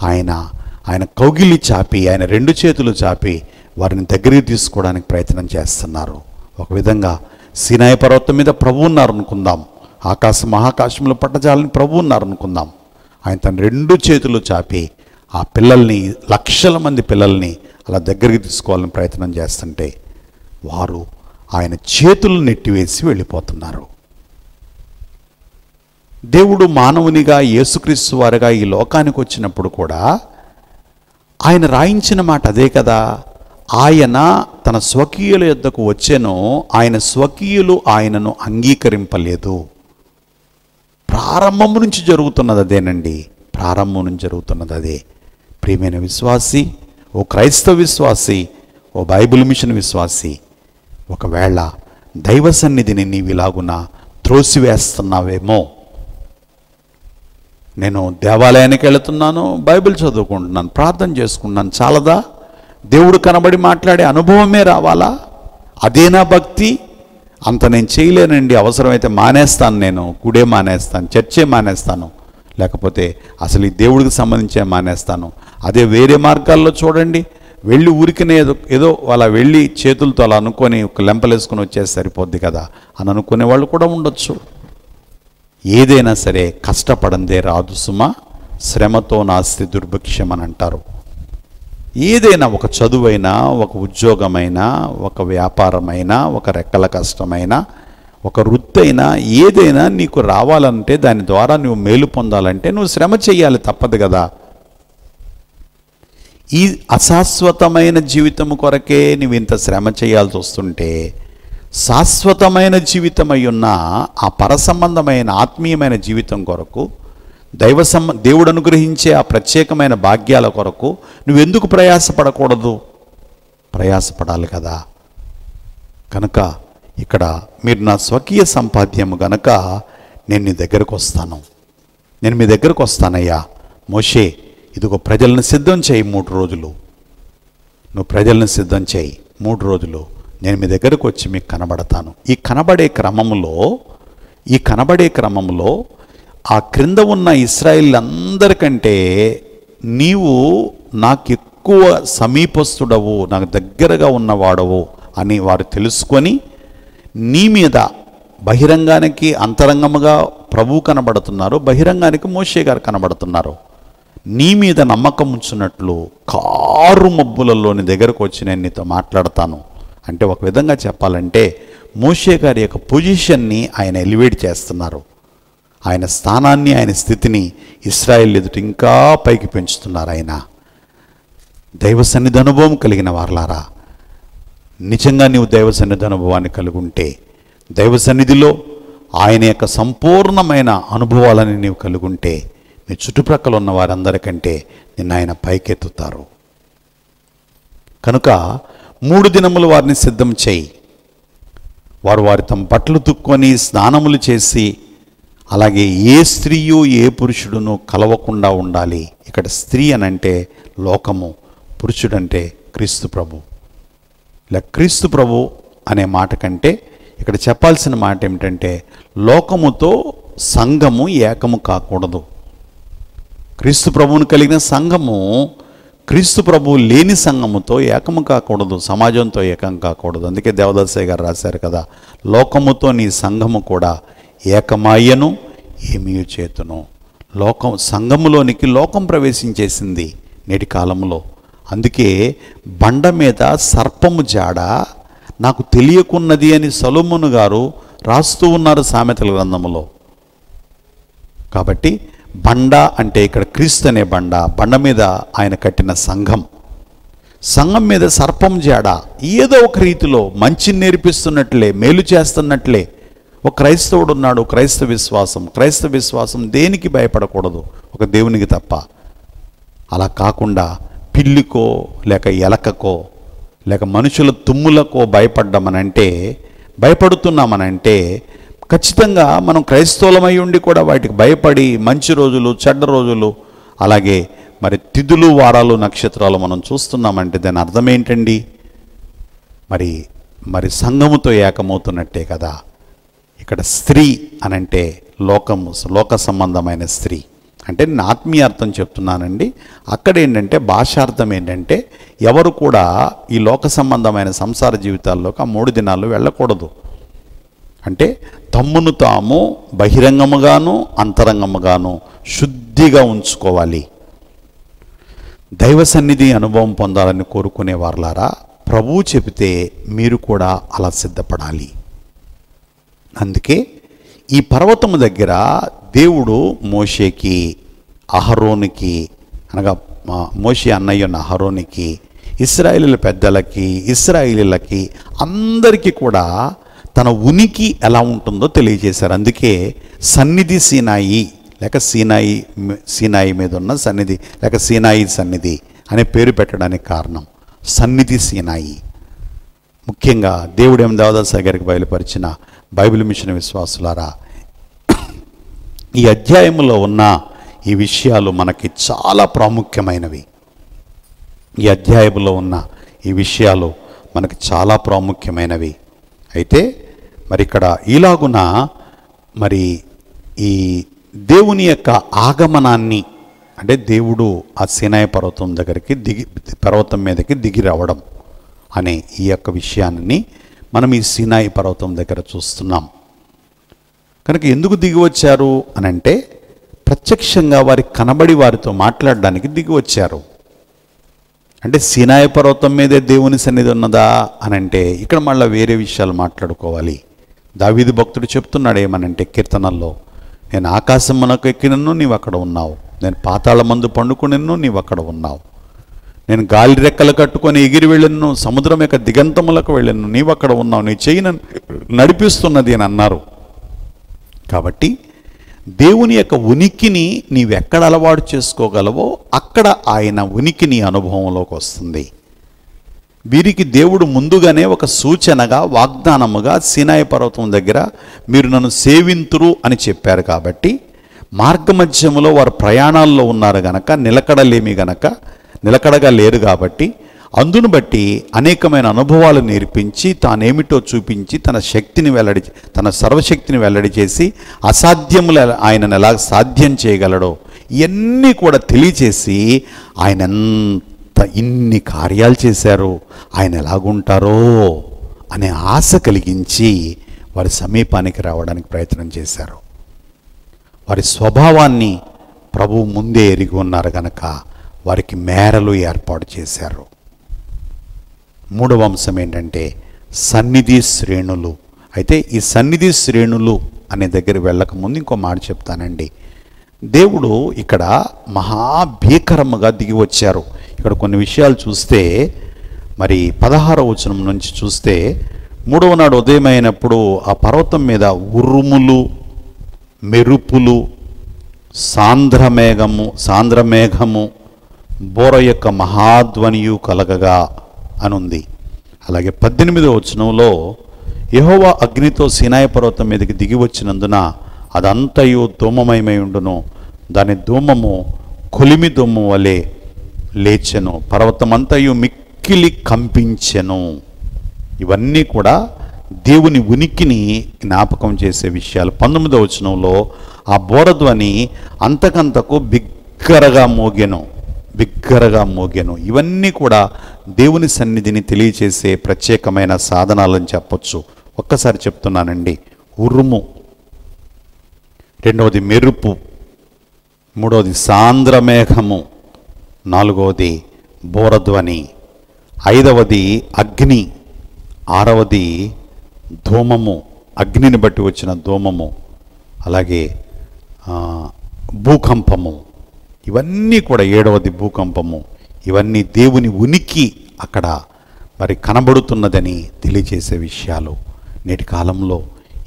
ఆయన కౌగిలి చాపి, ఆయన 2 చేతులు చాపి వారిని దగ్గరికి తీసుకోవడానికి ప్రయత్నం చేస్తున్నారు. ఒక విధంగా సీనాయి పర్వతం మీద ప్రభు ఉన్నారనుకుందాం, మహాకాశంలో పట్టజాలని ప్రభు ఉన్నారనుకుందాం. ఆయన తన 2 చేతులు చాపి ఆ పిల్లల్ని, లక్షల మంది పిల్లల్ని అలా దగ్గరికి తీసుకోవాలని ప్రయత్నం చేస్తుంటే వారు ఆయన చేతులు నెట్టివేసి వెళ్ళిపోతున్నారు. దేవుడు మానవునిగా యేసుక్రీస్తు వారుగా ఈ లోకానికి వచ్చినప్పుడు కూడా ఆయన రాయించిన మాట అదే కదా. ఆయన తన స్వకీయుల యొద్దకు వచ్చెను, ఆయన స్వకీయులు ఆయనను అంగీకరింపలేదు. ప్రారంభం నుంచి జరుగుతున్నది అదేనండి, ప్రారంభం నుంచి జరుగుతున్నది అదే. ప్రియమైన విశ్వాసి, ఓ క్రైస్తవ విశ్వాసి, ఓ బైబిల్ మిషన్ విశ్వాసి, ఒకవేళ దైవ సన్నిధిని నీవిలాగున త్రోసివేస్తున్నావేమో. నేను దేవాలయానికి వెళుతున్నాను, బైబిల్ చదువుకుంటున్నాను, ప్రార్థన చేసుకుంటున్నాను, చాలదా? దేవుడు కనబడి మాట్లాడే అనుభవమే రావాలా? అదేనా భక్తి? అంత నేను చేయలేనండి, అవసరమైతే మానేస్తాను, నేను గుడే మానేస్తాను, చర్చే మానేస్తాను, లేకపోతే అసలు ఈ దేవుడికి సంబంధించే మానేస్తాను. అదే వేరే మార్గాల్లో చూడండి, వెళ్ళి ఊరికనే ఏదో అలా వెళ్ళి చేతులతో అలా అనుకొని ఒక లెంపలేసుకొని వచ్చేసి సరిపోద్ది కదా అని అనుకునే వాళ్ళు కూడా ఉండొచ్చు. ఏదైనా సరే కష్టపడందే రాదు సుమా, శ్రమతో నాస్తి దుర్భిక్షం అని అంటారు. ఏదైనా, ఒక చదువైనా, ఒక ఉద్యోగమైనా, ఒక వ్యాపారమైనా, ఒక రెక్కల కష్టమైనా, ఒక వృత్తి అయినా, ఏదైనా నీకు రావాలంటే, దాని ద్వారా నువ్వు మేలు పొందాలంటే నువ్వు శ్రమ చేయాలి, తప్పదు కదా. ఈ అశాశ్వతమైన జీవితము కొరకే నువ్వు ఇంత శ్రమ చేయాల్సి వస్తుంటే, శాశ్వతమైన జీవితమై ఉన్న ఆ పరసంబంధమైన ఆత్మీయమైన జీవితం కొరకు, దేవుడు అనుగ్రహించే ఆ ప్రత్యేకమైన భాగ్యాల కొరకు నువ్వెందుకు ప్రయాసపడకూడదు? ప్రయాసపడాలి కదా. కనుక ఇక్కడ మీరు నా స్వకీయ సంపాద్యము గనక నేను నీ దగ్గరకు వస్తాను, నేను మీ దగ్గరకు వస్తానయ్యా. మోషే, ఇదిగో ప్రజలను సిద్ధం చేయి 3 రోజులు, నువ్వు ప్రజలను సిద్ధం చేయి 3 రోజులు, నేను మీ దగ్గరకు వచ్చి మీకు కనబడతాను. ఈ కనబడే క్రమంలో ఆ క్రింద ఉన్న ఇశ్రాయేలు అందరికంటే నీవు నాకు ఎక్కువ సమీపస్తుడవు, నాకు దగ్గరగా ఉన్నవాడవు అని వారు తెలుసుకొని నీ మీద బహిరంగానికి అంతరంగముగా ప్రభువు కనబడుతున్నారు, బహిరంగానికి మోషే గారు కనబడుతున్నారు. నీ మీద నమ్మకం ఉంచున్నట్లు కారు మబ్బులలోని దగ్గరకు వచ్చి నేను నీతో మాట్లాడతాను అంటే, ఒక విధంగా చెప్పాలంటే మోషే గారి యొక్క పొజిషన్ని ఆయన ఎలివేట్ చేస్తున్నారు. ఆయన స్థానాన్ని, ఆయన స్థితిని ఇశ్రాయేల్ ఎదుట ఇంకా పైకి పెంచుతున్నారు. ఆయన దైవ సన్నిధి అనుభవం కలిగిన వారలారా, నిజంగా నీవు దైవ సన్నిధి అనుభవాన్ని కలిగి ఉంటే, దైవ సన్నిధిలో ఆయన యొక్క సంపూర్ణమైన అనుభవాలని నీవు కలిగి ఉంటే, నీ చుట్టుప్రక్కల ఉన్న వారందరికంటే నిన్ను ఆయన పైకెత్తుతారు. కనుక 3 దినములు వారిని సిద్ధం చేయి. వారు తమ బట్టలు తుక్కొని స్నానములు చేసి, అలాగే ఏ స్త్రీయు ఏ పురుషుడును కలవకుండా ఉండాలి. ఇక్కడ స్త్రీ అనంటే లోకము, పురుషుడంటే క్రీస్తు ప్రభు. ఇలా క్రీస్తు ప్రభు అనే మాట కంటే ఇక్కడ చెప్పాల్సిన మాట ఏమిటంటే, లోకముతో సంఘము ఏకము కాకూడదు. క్రీస్తు ప్రభువును కలిగిన సంఘము క్రీస్తు ప్రభువు లేని సంఘముతో ఏకము కాకూడదు, సమాజంతో ఏకం కాకూడదు. అందుకే దేవదాసయ్య గారు రాశారు కదా, లోకముతో నీ సంఘము కూడా ఏకమాయను ఏమీ చేతును. సంఘములోనికి లోకం ప్రవేశించేసింది, నేటి కాలంలో. అందుకే బండ మీద సర్పము జాడ నాకు తెలియకున్నది అని సొలొమోను గారు రాస్తూ ఉన్నారు సామెతల గ్రంథములో. కాబట్టి బండ అంటే ఇక్కడ క్రీస్తు అనే బండ, బండ మీద ఆయన కట్టిన సంఘం, సంఘం మీద సర్పం జాడ ఏదో ఒక రీతిలో మంచిని నేర్పిస్తున్నట్లే, మేలు చేస్తున్నట్లే ఒక క్రైస్తవుడు ఉన్నాడు. క్రైస్తవ విశ్వాసం దేనికి భయపడకూడదు, ఒక దేవునికి తప్ప. అలా కాకుండా పిల్లికో లేక ఎలకకో లేక మనుషుల తుమ్ములకో భయపడుతున్నామనంటే ఖచ్చితంగా మనం క్రైస్తవులమై ఉండి కూడా వాటికి భయపడి మంచి రోజులు చెడ్డ రోజులు అలాగే మరి తిథులు వారాలు నక్షత్రాలు మనం చూస్తున్నామంటే దాని అర్థం ఏంటండి? మరి సంఘముతో ఏకమవుతున్నట్టే కదా. ఇక్కడ స్త్రీ అనంటే లోక సంబంధమైన స్త్రీ అంటే నేను ఆత్మీయార్థం చెప్తున్నానండి. అక్కడ ఏంటంటే భాషార్థం ఏంటంటే ఎవరు కూడా ఈ లోక సంబంధమైన సంసార జీవితాల్లోకి ఆ 3 దినాలు వెళ్ళకూడదు. అంటే తమ్మును తాము బహిరంగముగాను అంతరంగముగాను శుద్ధిగా ఉంచుకోవాలి. దైవ సన్నిధి అనుభవం పొందాలని కోరుకునే వారులారా, ప్రభువు చెబితే మీరు కూడా అలా సిద్ధపడాలి. అందుకే ఈ పర్వతము దగ్గర దేవుడు మోషేకి, అహరోనికి, అనగా మోషే అన్నయ్య ఉన్న అహరోనికి, ఇశ్రాయేలీల పెద్దలకి, ఇశ్రాయేలీలకి అందరికీ కూడా తన ఉనికి ఎలా ఉంటుందో తెలియజేశారు. అందుకే సన్నిధి సీనాయి లేక సీనాయి మీద ఉన్న సన్నిధి లేక సీనాయి సన్నిధి అనే పేరు పెట్టడానికి కారణం సన్నిధి సీనాయి. ముఖ్యంగా దేవుడు దేవదాస్ గారికి బయలుపరిచిన బైబిల్ మిషన్ విశ్వాసులారా, ఈ అధ్యాయంలో ఉన్న ఈ విషయాలు మనకి చాలా ప్రాముఖ్యమైనవి. ఈ అధ్యాయంలో ఉన్న ఈ విషయాలు మనకి చాలా ప్రాముఖ్యమైనవి. అయితే మరి ఇక్కడ ఈలాగున మరి ఈ దేవుని యొక్క ఆగమనాన్ని అంటే దేవుడు ఆ సీనాయి పర్వతం మీదకి దిగి రావడం అనే ఈ యొక్క విషయాన్ని మనం ఈ సీనాయి పర్వతం దగ్గర చూస్తున్నాం. కనుక ఎందుకు దిగి వచ్చారు అనంటే ప్రత్యక్షంగా వారికి కనబడి వారితో మాట్లాడడానికి దిగి వచ్చారు. అంటే సీనాయి పర్వతం మీదే దేవుని సన్నిధి ఉన్నదా అనంటే ఇక్కడ మళ్ళీ వేరే విషయాలు మాట్లాడుకోవాలి. దావీదు భక్తుడు చెప్తున్నాడు ఏమనంటే కీర్తనల్లో, నేను ఆకాశమునకు ఎక్కినను నీవు అక్కడ ఉన్నావు, నేను పాతాళమందు పండుకునిను నీవు అక్కడ ఉన్నావు, నేను గాలి రెక్కలు కట్టుకొని ఎగిరి వెళ్ళను, సముద్రం యొక్క దిగంతములకు వెళ్ళను, నీవు అక్కడ ఉన్నావు, నీ చెయ్యి నడిపిస్తున్నది అని అన్నారు. కాబట్టి దేవుని యొక్క ఉనికిని నీవెక్కడ అలవాటు చేసుకోగలవో అక్కడ ఆయన ఉనికి నీ అనుభవంలోకి వస్తుంది. వీరికి దేవుడు ముందుగానే ఒక సూచనగా వాగ్దానముగా సీనాయి పర్వతం దగ్గర మీరు నన్ను సేవింతురు అని చెప్పారు. కాబట్టి మార్గమధ్యములో వారు ప్రయాణాల్లో ఉన్నారు గనక నిలకడగా లేరు. కాబట్టి అందును బట్టి అనేకమైన అనుభవాలు నేర్పించి తానేమిటో చూపించి తన సర్వశక్తిని వెల్లడి చేసి అసాధ్యములు ఆయనను ఎలా సాధ్యం చేయగలడో ఇవన్నీ కూడా తెలియచేసి ఆయన ఇన్ని కార్యాలు చేశారు, ఆయన ఎలాగుంటారో అనే ఆశ కలిగించి వారి సమీపానికి రావడానికి ప్రయత్నం చేశారు. వారి స్వభావాన్ని ప్రభువు ముందే ఎరిగి ఉన్నారు కనుక వారికి మేరలు ఏర్పాటు చేశారు. 3వ అంశం ఏంటంటే సన్నిధి శ్రేణులు. అయితే ఈ సన్నిధి శ్రేణులు అనే దగ్గర వెళ్ళకముందు ఇంకో మాట చెప్తానండి. దేవుడు ఇక్కడ మహాభీకరముగా దిగి వచ్చారు. ఇక్కడ కొన్ని విషయాలు చూస్తే మరి 16వ వచనం నుంచి చూస్తే 3వ నాడు ఉదయం అయినప్పుడు ఆ పర్వతం మీద ఉరుములు, మెరుపులు, సాంద్రమేఘము, బోర యొక్క మహాధ్వనియు కలగగా అనుంది. అలాగే 18వ వచనంలో యెహోవా అగ్నితో సీనాయి పర్వతం మీదకి దిగి వచ్చినందున అదంతయు ధూమమయమై ఉండును, దాని ధూమము కొలిమి ధూమం వలె లేచెను, పర్వతమంతయు మిక్కిలి కంపించెను. ఇవన్నీ కూడా దేవుని ఉనికిని జ్ఞాపకం చేసే విషయాలు. 19వ వచనంలో ఆ బోరధ్వని అంతకంతకు బిగ్గరగా మోగెను. ఇవన్నీ కూడా దేవుని సన్నిధిని తెలియచేసే ప్రత్యేకమైన సాధనాలని చెప్పొచ్చు. ఒక్కసారి చెప్తున్నానండి. ఉరుము, 2వది మెరుపు, 3వది సాంద్రమేఘము, నాలుగవది బోరధ్వని, ఐదవది అగ్ని, ఆరవది ధూమము, అగ్నిని బట్టి వచ్చిన ధూమము, అలాగే భూకంపము, ఇవన్నీ కూడా ఏడవది భూకంపము. ఇవన్నీ దేవుని ఉనికి అక్కడ మరి కనబడుతున్నదని తెలియజేసే విషయాలు. నేటి కాలంలో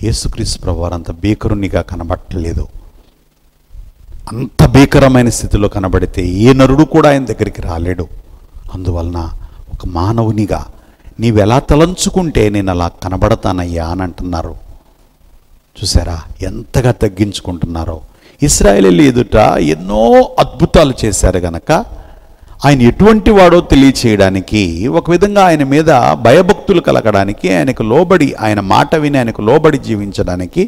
యేసుక్రీస్తు ప్రభువారు అంత భీకరునిగా కనబడట్లేదు. అంత భీకరమైన స్థితిలో కనబడితే ఏ నరుడు కూడా ఆయన దగ్గరికి రాలేడు. అందువలన ఒక మానవునిగా నీవెలా తలంచుకుంటే నేను అలా కనబడతానయ్యా అని అంటున్నారు. చూసారా ఎంతగా తగ్గించుకుంటున్నారో. ఇశ్రాయేలీయుల ఎదుట ఎన్నో అద్భుతాలు చేశారు గనక ఆయన ఎటువంటి వాడో తెలియచేయడానికి, ఒక విధంగా ఆయన మీద భయభక్తులు కలగడానికి, ఆయనకు లోబడి, ఆయన మాట విని ఆయనకు లోబడి జీవించడానికి,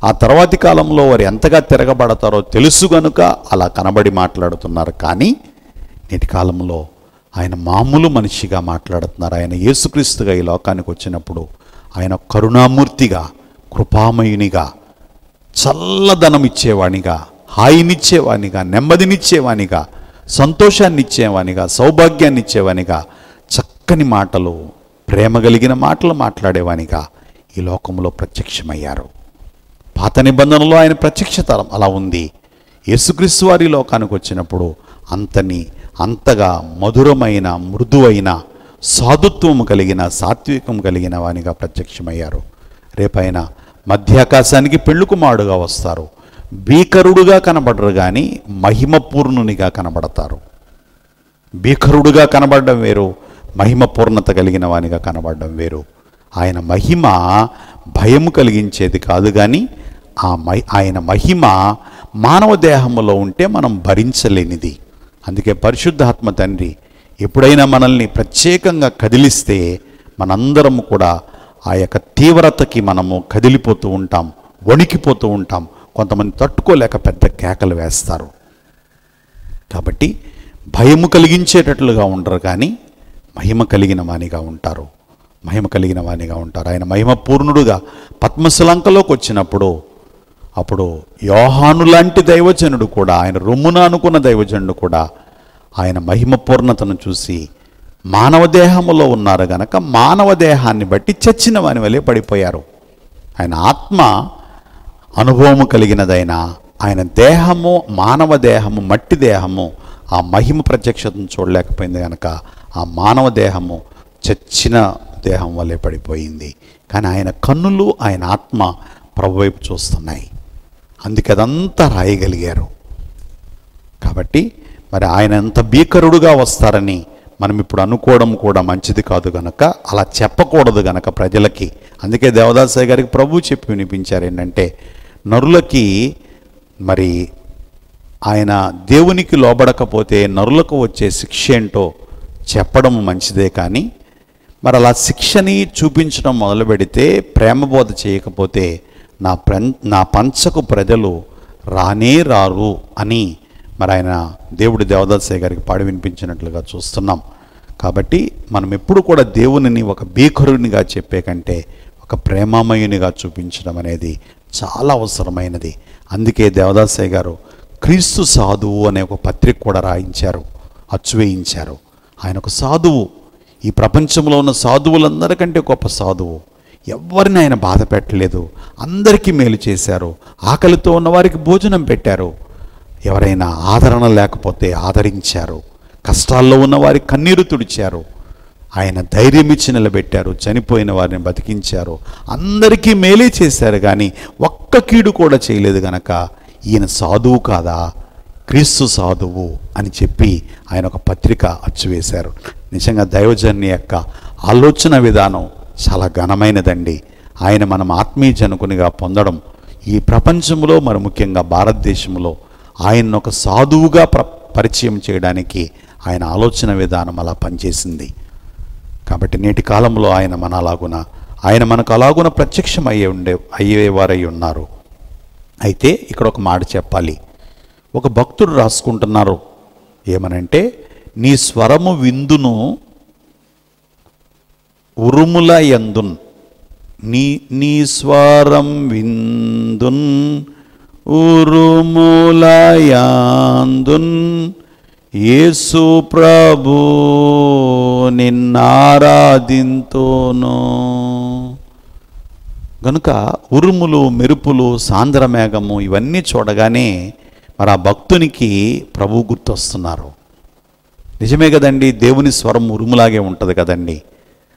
ఆ తర్వాతి కాలంలో వారు ఎంతగా తిరగబడతారో తెలుసు గనుక అలా కనబడి మాట్లాడుతున్నారు. కానీ నేటి కాలంలో ఆయన మామూలు మనిషిగా మాట్లాడుతున్నారు. ఆయన యేసుక్రీస్తుగా ఈ లోకానికి వచ్చినప్పుడు ఆయన కరుణామూర్తిగా, కృపామయునిగా, చల్లదనం ఇచ్చేవానిగా, హాయినిచ్చేవానిగా, నెమ్మదినిచ్చేవానిగా, సంతోషాన్ని ఇచ్చేవానిగా, సౌభాగ్యాన్ని ఇచ్చేవానిగా, చక్కని మాటలు, ప్రేమ కలిగిన మాటలు మాట్లాడేవానిగా ఈ లోకంలో ప్రత్యక్షమయ్యారు. పాత నిబంధనలో ఆయన ప్రత్యక్షత అలా ఉంది. యేసుక్రీస్తు వారి లోకానికి వచ్చినప్పుడు అంతగా మధురమైన, మృదువైన, సాధుత్వము కలిగిన, సాత్వికం కలిగిన వానిగా ప్రత్యక్షమయ్యారు. రేపైన మధ్యాకాశానికి పెళ్లి కుమారుడుగా వస్తారు. భీకరుడుగా కనబడరు కానీ మహిమపూర్ణునిగా కనబడతారు. భీకరుడుగా కనబడడం వేరు, మహిమ పూర్ణత కలిగిన వానిగా కనబడడం వేరు. ఆయన మహిమ భయము కలిగించేది కాదు, కానీ ఆయన మహిమ మానవ దేహంలో ఉంటే మనం భరించలేనిది. అందుకే పరిశుద్ధాత్మ తండ్రి ఎప్పుడైనా మనల్ని ప్రత్యేకంగా కదిలిస్తే మనందరం కూడా ఆ యొక్క తీవ్రతకి మనము కదిలిపోతూ ఉంటాం, వణికిపోతూ ఉంటాం. కొంతమంది తట్టుకోలేక పెద్ద కేకలు వేస్తారు. కాబట్టి భయము కలిగించేటట్లుగా ఉండరు, కానీ మహిమ కలిగిన వానిగా ఉంటారు. ఆయన మహిమ పూర్ణుడుగా పద్మశలంకలోకి వచ్చినప్పుడు అప్పుడు యోహాను లాంటి దైవజనుడు కూడా, ఆయన రొమ్మున అనుకున్న దైవజనుడు కూడా ఆయన మహిమ పూర్ణతను చూసి మానవ దేహములో ఉన్నారు గనక మానవ దేహాన్ని బట్టి చచ్చిన వాని వలె పడిపోయారు. ఆయన ఆత్మ అనుభవము కలిగినదైనా ఆయన దేహము, మానవ దేహము, మట్టి దేహము ఆ మహిమ ప్రత్యక్షతను చూడలేకపోయింది కనుక ఆ మానవ దేహము చచ్చిన దేహం వల్లే పడిపోయింది. కానీ ఆయన కన్నులు, ఆయన ఆత్మ ప్రభు వైపు చూస్తున్నాయి. అందుకే అదంతా రాయగలిగారు. కాబట్టి మరి ఆయన ఎంత భీకరుడుగా వస్తారని మనం ఇప్పుడు అనుకోవడం కూడా మంచిది కాదు గనక, అలా చెప్పకూడదు గనక ప్రజలకి. అందుకే దేవదాసయ్య గారికి ప్రభు చెప్పి వినిపించారు ఏంటంటే, నరులకి మరి ఆయన దేవునికి లోబడకపోతే నరులకు వచ్చే శిక్ష ఏంటో చెప్పడం మంచిదే, కానీ మరి అలా శిక్షని చూపించడం మొదలు పెడితే, ప్రేమబోధ చేయకపోతే నా పంచకు ప్రజలు రానే రారు అని మరి ఆయన దేవుడు దేవదాసయ్య గారికి పాడి వినిపించినట్లుగా చూస్తున్నాం. కాబట్టి మనం ఎప్పుడు కూడా దేవునిని ఒక భీకరునిగా చెప్పే కంటే ఒక ప్రేమమయునిగా చూపించడం అనేది చాలా అవసరమైనది. అందుకే దేవదాసయ్య గారు క్రీస్తు సాధువు అనే ఒక పత్రిక కూడా రాయించారు, అచ్చువేయించారు. ఆయన ఒక సాధువు, ఈ ప్రపంచంలో ఉన్న సాధువులందరికంటే గొప్ప సాధువు. ఎవరిని ఆయన బాధ పెట్టలేదు, అందరికీ మేలు చేశారు, ఆకలితో ఉన్నవారికి భోజనం పెట్టారు, ఎవరైనా ఆదరణ లేకపోతే ఆదరించారు, కష్టాల్లో ఉన్న వారికి కన్నీరు తుడిచారు, ఆయన ధైర్యం ఇచ్చి నిలబెట్టారు, చనిపోయిన వారిని బతికించారు, అందరికీ మేలే చేశారు. కానీ ఒక్క కీడు కూడా చేయలేదు గనక ఈయన సాధువు కాదా, క్రీస్తు సాధువు అని చెప్పి ఆయన ఒక పత్రిక అచ్చువేశారు. నిజంగా దైవజన్ని యొక్క ఆలోచన విధానం చాలా ఘనమైనదండి. ఆయన మనం ఆత్మీయ జనకునిగా పొందడం ఈ ప్రపంచంలో, మరి ముఖ్యంగా భారతదేశంలో ఆయన ఒక సాధువుగా పరిచయం చేయడానికి ఆయన ఆలోచన విధానం అలా పనిచేసింది. కాబట్టి నేటి కాలంలో ఆయన మనకు అలాగున ప్రత్యక్షం అయ్యేవారై ఉన్నారు. అయితే ఇక్కడ ఒక మాట చెప్పాలి. ఒక భక్తుడు రాసుకుంటున్నారు ఏమనంటే, నీ స్వరము విందును ఉరుముల యందున్, నీ స్వరం విందున్ ఉరుముల యందున్ యేసు ప్రభు నిన్నారాధింతును. గనుక ఉరుములు, మెరుపులు, సాంద్రమేఘము ఇవన్నీ చూడగానే మరి ఆ భక్తునికి ప్రభు గుర్తొస్తున్నారు. నిజమే కదండి, దేవుని స్వరం ఉరుములాగే ఉంటుంది కదండి.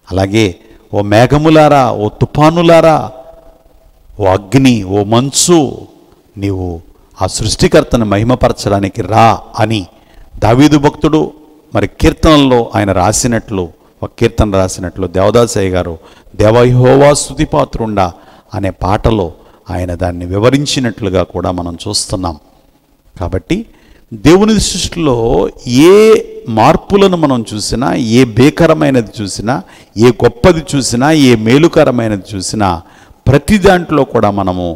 అలాగే ఓ మేఘములారా, ఓ తుఫానులారా, ఓ అగ్ని, ఓ మంచు, నీవు ఆ సృష్టికర్తను మహిమపరచడానికి రా అని దావీదు భక్తుడు మరి కీర్తనల్లో ఆయన రాసినట్లు, ఒక కీర్తన రాసినట్లు దేవదాసయ్య గారు దేవ యెహోవా స్తుతిపాత్రుండా అనే పాటలో ఆయన దాన్ని వివరించినట్లుగా కూడా మనం చూస్తున్నాం. కాబట్టి దేవుని సృష్టిలో ఏ మార్పులను మనం చూసినా, ఏ భీకరమైనది చూసినా, ఏ గొప్పది చూసినా, ఏ మేలుకరమైనది చూసినా, ప్రతి దాంట్లో కూడా మనము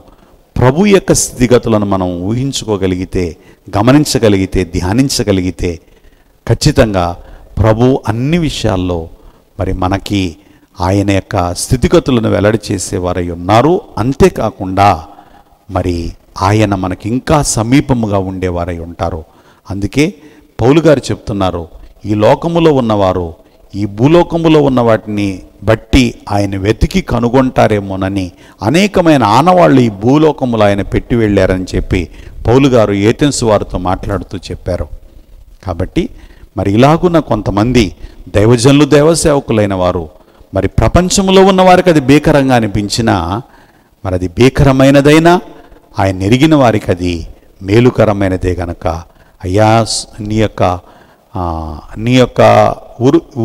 ప్రభు యొక్క స్థితిగతులను మనం ఊహించుకోగలిగితే, గమనించగలిగితే, ధ్యానించగలిగితే ఖచ్చితంగా ప్రభు అన్ని విషయాల్లో మరి మనకి ఆయన యొక్క స్థితిగతులను వెల్లడి చేసేవారై ఉన్నారు. అంతేకాకుండా మరి ఆయన మనకి ఇంకా సమీపముగా ఉండేవారై ఉంటారు. అందుకే పౌలు గారు చెప్తున్నారు, ఈ లోకములో ఉన్నవారు ఈ భూలోకములో ఉన్న వాటిని బట్టి ఆయన వెతికి కనుగొంటారేమోనని అనేకమైన ఆనవాళ్ళు ఈ భూలోకములో ఆయన పెట్టి వెళ్ళారని చెప్పి పౌలు గారు ఏథెన్సు వారితో మాట్లాడుతూ చెప్పారు. కాబట్టి మరి ఇలాగున్న కొంతమంది దైవజనులు, దైవసేవకులైన వారు మరి ప్రపంచంలో ఉన్న వారికి అది భీకరంగా అనిపించినా, మరి అది భీకరమైనదైనా ఆయన ఎరిగిన వారికి అది మేలుకరమైనదే గనక, అయ్యా నీ యొక్క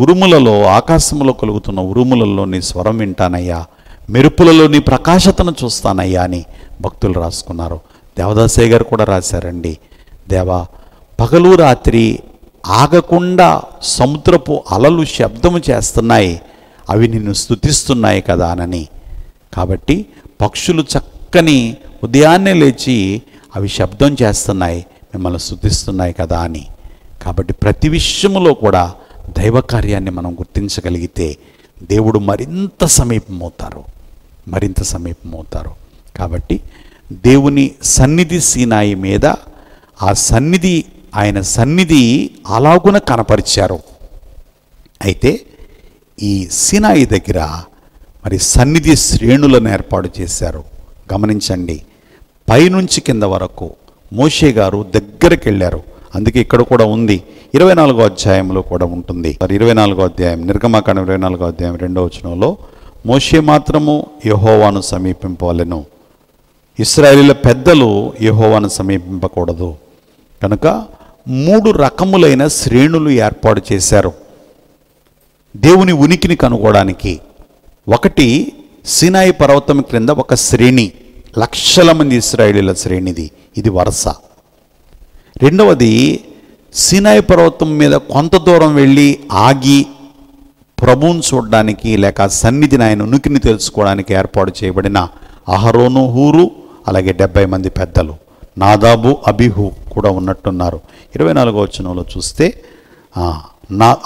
ఉరుములలో, ఆకాశంలో కలుగుతున్న ఉరుములలో నీ స్వరం వింటానయ్యా, మెరుపులలో నీ ప్రకాశతను చూస్తానయ్యా అని భక్తులు రాసుకున్నారు. దేవదాసయ్య గారు కూడా రాశారండి, దేవా పగలు రాత్రి ఆగకుండా సముద్రపు అలలు శబ్దము చేస్తున్నాయి, అవి నిన్ను స్తుతిస్తున్నాయి కదా అని. కాబట్టి పక్షులు చక్కని ఉదయాన్నే లేచి అవి శబ్దం చేస్తున్నాయి, మిమ్మల్ని స్తుతిస్తున్నాయి కదా అని. కాబట్టి ప్రతి విషయములో కూడా దైవ కార్యాన్ని మనం గుర్తించగలిగితే దేవుడు మరింత సమీపమవుతారు. కాబట్టి దేవుని సన్నిధి సీనాయి మీద ఆయన సన్నిధి అలాగున కనపరిచారు. అయితే ఈ సీనాయి దగ్గర మరి సన్నిధి శ్రేణులను ఏర్పాటు చేశారు. గమనించండి, పైనుంచి కింద వరకు మోషే గారు దగ్గరికి వెళ్ళారు. అందుకే ఇక్కడ కూడా ఉంది, 24వ అధ్యాయంలో కూడా ఉంటుంది. 24వ అధ్యాయం, నిర్గమాకాండం 24వ అధ్యాయం 2వ వచనంలో, మోషే మాత్రము యెహోవాను సమీపింపవలెను, ఇశ్రాయేలీయుల పెద్దలు యెహోవాను సమీపింపకూడదు. కనుక 3 రకములైన శ్రేణులు ఏర్పాటు చేశారు దేవుని ఉనికిని కనుగొనడానికి. ఒకటి, సీనాయి పర్వతం క్రింద ఒక శ్రేణి, లక్షల మంది ఇశ్రాయేలీయుల శ్రేణిది, ఇది వరుస. రెండవది, సీనాయి పర్వతం మీద కొంత దూరం వెళ్ళి ఆగి ప్రభువును చూడడానికి లేక సన్నిధిని, ఆయన ఉనికిని తెలుసుకోవడానికి ఏర్పాటు చేయబడిన అహరోను, హూరు, అలాగే 70 మంది పెద్దలు, నాదాబు, అబీహు కూడా ఉన్నట్టున్నారు. 24వ వచనంలో చూస్తే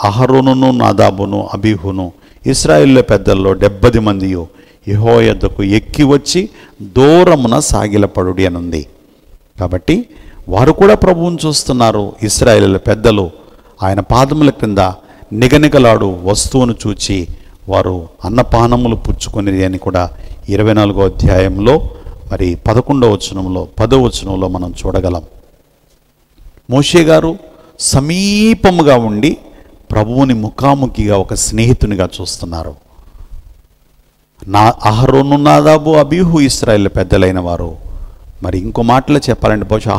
అహరోనును, నాదాబును, అబీహును ఇశ్రాయేలు పెద్దల్లో 70 మంది యెహోవా యొద్దకు ఎక్కి వచ్చి దూరమున సాగిలపడుడి అని ఉంది. కాబట్టి వారు కూడా ప్రభువును చూస్తున్నారు. ఇశ్రాయేలు పెద్దలు ఆయన పాదముల క్రింద నిగనిగలాడు వస్తువును చూచి వారు అన్నపానములు పుచ్చుకొని అని కూడా 24వ అధ్యాయంలో మరి 11వ వచనంలో 10వ వచనంలో మనం చూడగలం. మోషే గారు సమీపముగా ఉండి ప్రభువుని ముఖాముఖిగా ఒక స్నేహితునిగా చూస్తున్నారు. అహరోను, నాదాబు, అబీహు ఇశ్రాయేలు పెద్దలైన వారు. మరి ఇంకో మాటలో చెప్పాలంటే బహుశా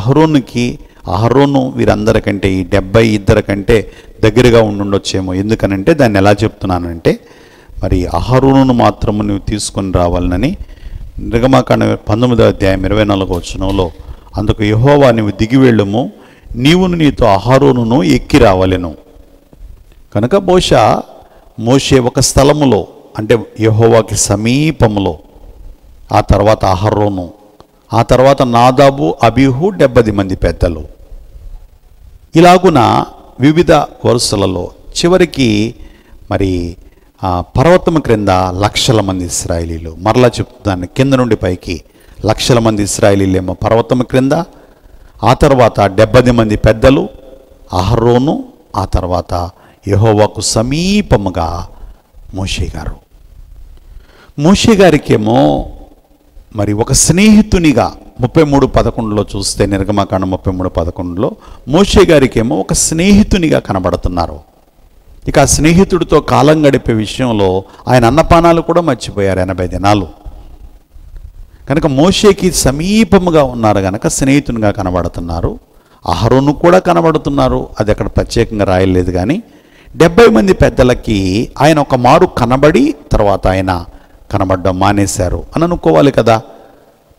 అహరోను వీరందరికంటే, ఈ 72 కంటే దగ్గరగా ఉండుండొచ్చేమో. ఎందుకనంటే దాన్ని ఎలా చెప్తున్నానంటే, మరి అహరోనును మాత్రము నువ్వు తీసుకొని రావాలని నిర్గమాకాండం 19వ అధ్యాయం 24వ వచనంలో, అందుకు యెహోవా నువ్వు దిగి వెళ్ళుము, నీవును నీతో అహరోనును ఎక్కి రావలెను. కనుక బహుశా మోషే ఒక స్థలములో, అంటే యెహోవాకి సమీపములో, ఆ తర్వాత అహరోను, ఆ తర్వాత నాదాబు, అబీహు, 70 మంది పెద్దలు, ఇలాగున వివిధ వరుసలలో చివరికి మరి పర్వతము క్రింద లక్షల మంది ఇశ్రాయేలీలు. మరలా చెప్తున్నాను, కింద నుండి పైకి లక్షల మంది ఇశ్రాయేలీలేమో పర్వతము క్రింద, ఆ తర్వాత 70 మంది పెద్దలు, అహరోను, ఆ తర్వాత యెహోవాకు సమీపముగా మోషే గారు. మోషే గారికేమో మరి ఒక స్నేహితునిగా 33:11 చూస్తే, నిర్గమకాండం 33:11 మోషే గారికేమో ఒక స్నేహితునిగా కనబడుతున్నారు. ఇక ఆ స్నేహితుడితో కాలం గడిపే విషయంలో ఆయన అన్నపానాలు కూడా మర్చిపోయారు 80 దినాలు. కనుక మోషేకి సమీపముగా ఉన్నారు కనుక స్నేహితునిగా కనబడుతున్నారు. అహరోను కూడా కనబడుతున్నారు, అది అక్కడ ప్రత్యేకంగా రాయలేదు. కానీ 70 మంది పెద్దలకి ఆయన ఒక మారు కనబడి తర్వాత ఆయన కనబడడం మానేశారు అని అనుకోవాలి కదా.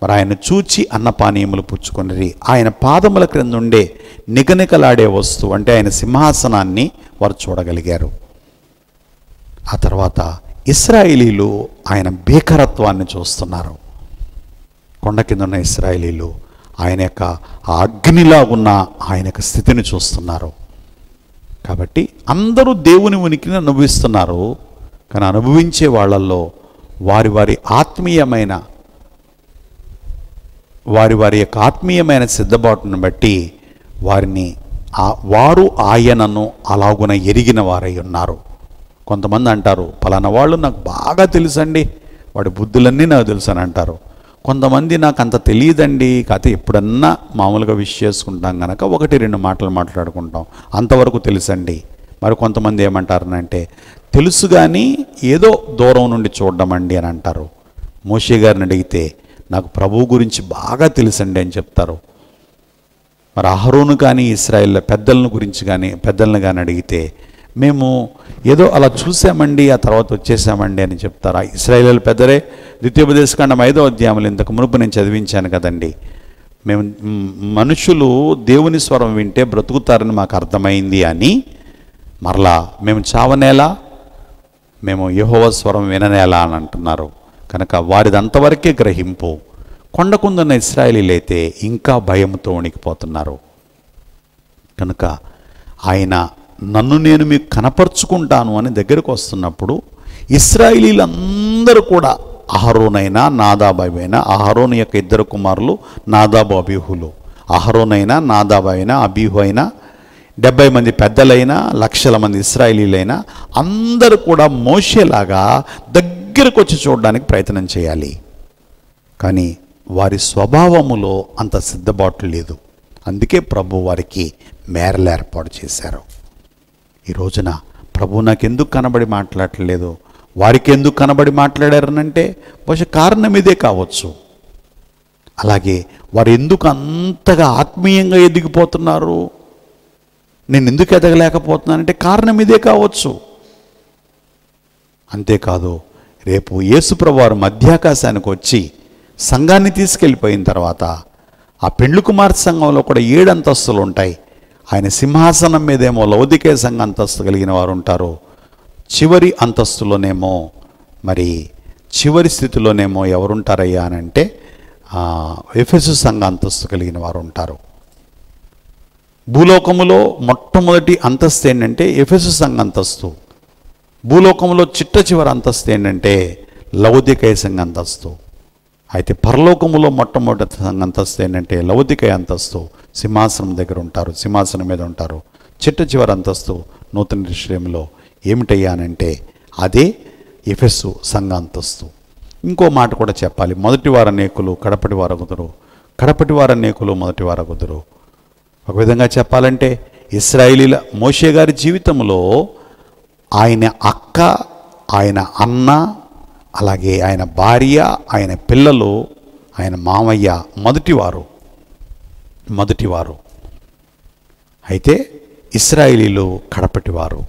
మరి ఆయన చూచి అన్నపానీయములు పుచ్చుకొనిరి. ఆయన పాదముల క్రింద ఉండే నిగనికలాడే వస్తువు అంటే ఆయన సింహాసనాన్ని వారు చూడగలిగారు. ఆ తర్వాత ఇశ్రాయేలీలు ఆయన భీకరత్వాన్ని చూస్తున్నారు. కొండ కింద ఉన్న ఇశ్రాయేలీలు ఆయన యొక్క అగ్నిలా ఉన్న ఆయన యొక్క స్థితిని చూస్తున్నారు. కాబట్టి అందరూ దేవుని ఉనికిని అనుభవిస్తున్నారు. కానీ అనుభవించే వాళ్ళల్లో వారి యొక్క ఆత్మీయమైన సిద్ధపాటును బట్టి వారు ఆయనను అలాగున ఎరిగిన వారై ఉన్నారు. కొంతమంది అంటారు, పలానా వాళ్ళు నాకు బాగా తెలుసండి, వాడి బుద్ధులన్నీ నాకు తెలుసు అని అంటారు. కొంతమంది నాకు అంత తెలియదండి, కాకపోతే ఎప్పుడన్నా మామూలుగా విష్ చేసుకుంటాం కనుక 1-2 మాటలు మాట్లాడుకుంటాం, అంతవరకు తెలుసండి. మరి కొంతమంది ఏమంటారనంటే తెలుసు కానీ ఏదో దూరం నుండి చూడడం అండి అని అంటారు. మోషే గారిని అడిగితే నాకు ప్రభువు గురించి బాగా తెలుసండి అని చెప్తారు. మరి అహరోను కానీ ఇశ్రాయేల్ పెద్దలను కానీ అడిగితే మేము ఏదో అలా చూసామండి, ఆ తర్వాత వచ్చేసామండి అని చెప్తారు. ఇశ్రాయేల్ పెద్దరే ద్వితీయోపదేశకాండం 5వ అధ్యాయంలో ఇంతకు మునుపు నేను చదివించాను కదండి. మేము మనుషులు దేవుని స్వరం వింటే బ్రతుకుతారని మాకు అర్థమైంది అని, మరలా మేము చావనేలా, మేము యెహోవా స్వరం విననేలా అని అంటున్నారు. కనుక వారిదంతవరకే గ్రహింపు. కొండకుందున్న ఇశ్రాయేలీలైతే ఇంకా భయంతో వణికిపోతున్నారు. కనుక ఆయన నన్ను నేను మీకు కనపరుచుకుంటాను అని దగ్గరకు వస్తున్నప్పుడు ఇశ్రాయేలీలందరూ కూడా అహరోనైనా నాదాబైనా, అహరోను యొక్క 2 కుమారులు నాదాబు అబీహులు, అహరోనైనా నాదాబైనా అబీహు అయినా 70 మంది పెద్దలైనా, లక్షల మంది ఇశ్రాయేలీలైనా అందరూ కూడా మోషేలాగా దగ్గరకు వచ్చి చూడడానికి ప్రయత్నం చేయాలి. కానీ వారి స్వభావములో అంత సిద్ధపాటు లేదు. అందుకే ప్రభు వారికి మేరలు ఏర్పాటు చేశారు. ఈ రోజున ప్రభు నాకెందుకు కనబడి మాట్లాడట్లేదు, వారికి ఎందుకు కనబడి మాట్లాడారనంటే బహుశా కారణం ఇదే కావచ్చు. అలాగే వారు ఎందుకు అంతగా ఆత్మీయంగా ఎదిగిపోతున్నారు, నేను ఎందుకు ఎదగలేకపోతున్నానంటే కారణం ఇదే కావచ్చు. అంతేకాదు, రేపు యేసుప్రభువారు మధ్యాకాశానికి వచ్చి సంఘాన్ని తీసుకెళ్ళిపోయిన తర్వాత ఆ పెండ్లి కుమార్తె సంఘంలో కూడా 7 అంతస్తులు ఉంటాయి. ఆయన సింహాసనం మీదేమో లౌదికే సంఘ అంతస్తు కలిగిన వారు ఉంటారు, చివరి అంతస్తులోనేమో మరి చివరి స్థితిలోనేమో ఎవరుంటారయ్యా అని అంటే ఎఫెసు సంఘ అంతస్తు కలిగిన వారు ఉంటారు. భూలోకములో మొట్టమొదటి అంతస్తు ఏంటంటే ఎఫెసు సంఘ అంతస్తు. భూలోకంలో చివరి అంతస్తు ఏంటంటే లౌదికేయ సంఘ అంతస్తు. అయితే పరలోకములో మొట్టమొదటి సంఘ అంతస్తు ఏంటంటే లౌదికేయ అంతస్తు. సింహాసనం దగ్గర ఉంటారు, సింహాసనం మీద ఉంటారు. చివరి అంతస్తు నూతన యెరూషలేములో ఏమిటయ్యానంటే అదే ఎఫెసు సంఘ అంతస్తు. ఇంకో మాట కూడా చెప్పాలి, మొదటి వారు అనేకులు కడపటి వారు అగుదురు, కడపటి వారు అనేకులు మొదటి వారు అగుదురు. ఒక విధంగా చెప్పాలంటే ఇశ్రాయేలీల మోషే గారి జీవితంలో ఆయన అక్క, ఆయన అన్న, అలాగే ఆయన భార్య, ఆయన పిల్లలు, ఆయన మామయ్య మొదటివారు. అయితే ఇశ్రాయేలీలు కడపటివారు.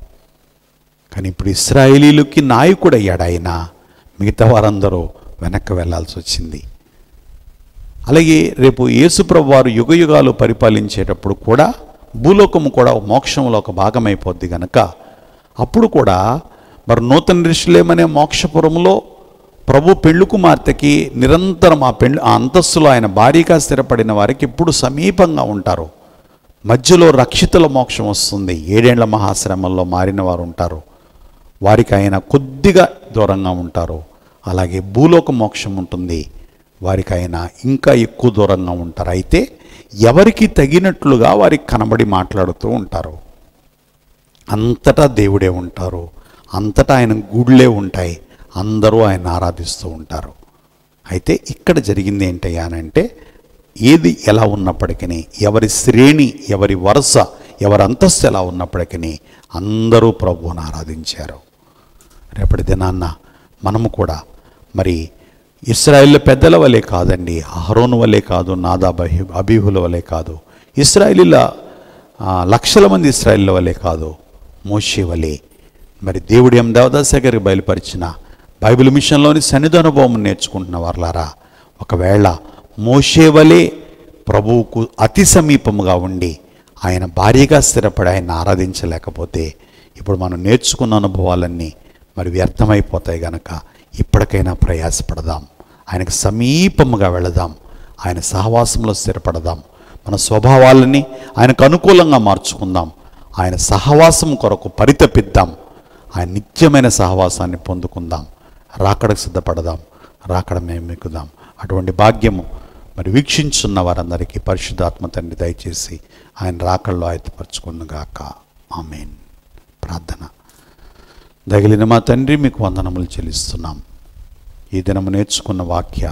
కానీ ఇప్పుడు ఇశ్రాయేలీలకి నాయకుడు అయ్యాడు ఆయన, మిగతా వారందరూ వెనక్కి వెళ్ళాల్సి వచ్చింది. అలాగే రేపు యేసుప్రభు వారు యుగయుగాలు పరిపాలించేటప్పుడు కూడా భూలోకము కూడా మోక్షంలో ఒక భాగమైపోద్ది కనుక అప్పుడు కూడా మరి నూతన యెరూషలేము అనే మోక్షపురంలో ప్రభు పెండ్లి కుమార్తెకి నిరంతరం ఆ అంతస్తులో ఆయన భారీగా స్థిరపడిన వారికి ఇప్పుడు సమీపంగా ఉంటారు. మధ్యలో రక్షితుల మోక్షం వస్తుంది, 7 ఏళ్ల మహాశ్రమంలో మారిన వారు ఉంటారు, వారికి ఆయన కొద్దిగా దూరంగా ఉంటారు. అలాగే భూలోక మోక్షం ఉంటుంది, వారికి ఆయన ఇంకా ఎక్కువ దూరంగా ఉంటారు. అయితే ఎవరికి తగినట్లుగా వారికి కనబడి మాట్లాడుతూ ఉంటారు. అంతటా దేవుడే ఉంటారు, అంతటా ఆయన గుళ్ళే ఉంటాయి, అందరూ ఆయన ఆరాధిస్తూ ఉంటారు. అయితే ఇక్కడ జరిగింది ఏంటయ్యా అంటే, ఏది ఎలా ఉన్నప్పటికీ, ఎవరి శ్రేణి, ఎవరి వరుస, ఎవరి అంతస్తు ఎలా ఉన్నప్పటికీ అందరూ ప్రభువును ఆరాధించారు. రేపటి దినాన్న మనము కూడా మరి ఇశ్రాయేలు పెద్దల వలె కాదండి, అహరోను వలె కాదు, నాదాబ్ అబీహుల వలె కాదు, ఇశ్రాయేలీల లక్షల మంది ఇశ్రాయేలీల వలె కాదు, మోషే వలె మరి దేవుడు దేవదాస్ గారికి బయలుపరిచిన బైబిల్ మిషన్లోని సన్నిధి అనుభవం నేర్చుకుంటున్న వారులారా, ఒకవేళ మోషే వలె ప్రభువుకు అతి సమీపముగా ఉండి ఆయన భార్యగా స్థిరపడి ఆయన ఆరాధించలేకపోతే ఇప్పుడు మనం నేర్చుకున్న అనుభవాలన్నీ మరి వ్యర్థమైపోతాయి. గనక ఇప్పటికైనా ప్రయాసపడదాం, ఆయనకు సమీపముగా వెళదాం, ఆయన సహవాసంలో స్థిరపడదాం, మన స్వభావాలని ఆయనకు అనుకూలంగా మార్చుకుందాం, ఆయన సహవాసం కొరకు పరితపిద్దాం, ఆయన నిత్యమైన సహవాసాన్ని పొందుకుందాం, రాకడకు సిద్ధపడదాం, రాకడ మేమెక్కుదాం. అటువంటి భాగ్యము మరి వీక్షించున్న వారందరికీ పరిశుద్ధాత్మ తండ్రి దయచేసి ఆయన రాకడలో ఆయత్తపరచుకుందుగాక. ఆమేన్. ప్రార్థన. దగిలిన మా తండ్రి, మీకు వందనములు చెల్లిస్తున్నాం. ఈ దినము నేర్చుకున్న వాక్య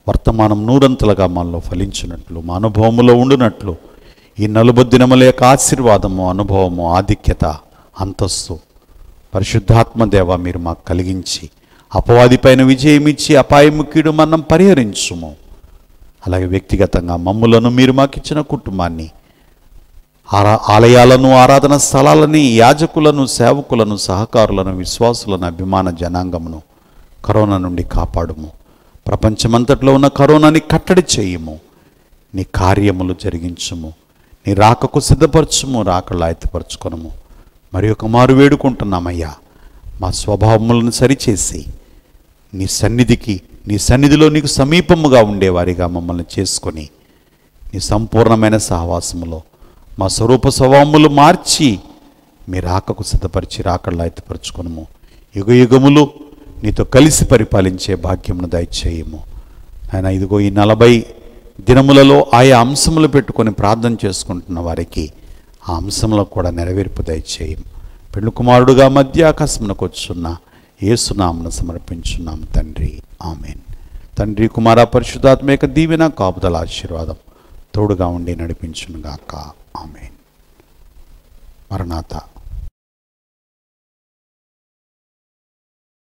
వర్తమానం నూరంతలుగా మనలో ఫలించినట్లు, మా అనుభవములో ఉండునట్లు ఈ 40 దినముల యొక్క ఆశీర్వాదము, అనుభవము, ఆధిక్యత, అంతస్తు పరిశుద్ధాత్మ దేవ మీరు మాకు కలిగించి అపవాది పైన విజయం ఇచ్చి అపాయముఖీడు మనం పరిహరించుము. అలాగే వ్యక్తిగతంగా మమ్ములను, మీరు మాకు ఇచ్చిన కుటుంబాన్ని, ఆలయాలను, ఆరాధన స్థలాలని, యాజకులను, సేవకులను, సహకారులను, విశ్వాసులను, అభిమాన జనాంగమును కరోనా నుండి కాపాడుము. ప్రపంచమంతట్లో ఉన్న కరోనాని కట్టడి చేయుము. నీ కార్యములు జరిగించుము. నీ రాకకు సిద్ధపరచుము, రాకళ్ళు ఆయత్తపరచుకొనుము. మరి ఒక మారు వేడుకుంటున్నామయ్యా, మా స్వభావములను సరిచేసి నీ సన్నిధికి, నీ సన్నిధిలో నీకు సమీపముగా ఉండేవారిగా మమ్మల్ని చేసుకొని నీ సంపూర్ణమైన సహవాసములో మా స్వరూప స్వభావములు మార్చి మీ రాకకు సిద్ధపరిచి రాకళ్ళు ఆయత్తపరచుకొనుము. యుగ యుగములు నీతో కలిసి పరిపాలించే భాగ్యమును దయచేయము. ఆయన ఇదిగో ఈ 40 దినములలో ఆయా అంశములు పెట్టుకొని ప్రార్థన చేసుకుంటున్న వారికి ఆ అంశంలో కూడా నెరవేర్పు దయచేయము. పెండ్లి కుమారుడుగా మధ్యాకాశమునకు వచ్చున్న యేసునామమును సమర్పించున్నాము తండ్రి. ఆమేన్. తండ్రి, కుమార, పరిశుద్ధాత్మ యొక్క దీవెన, కాపుదల, ఆశీర్వాదం తోడుగా ఉండి నడిపించునుగాక. ఆమేన్. మరణాత.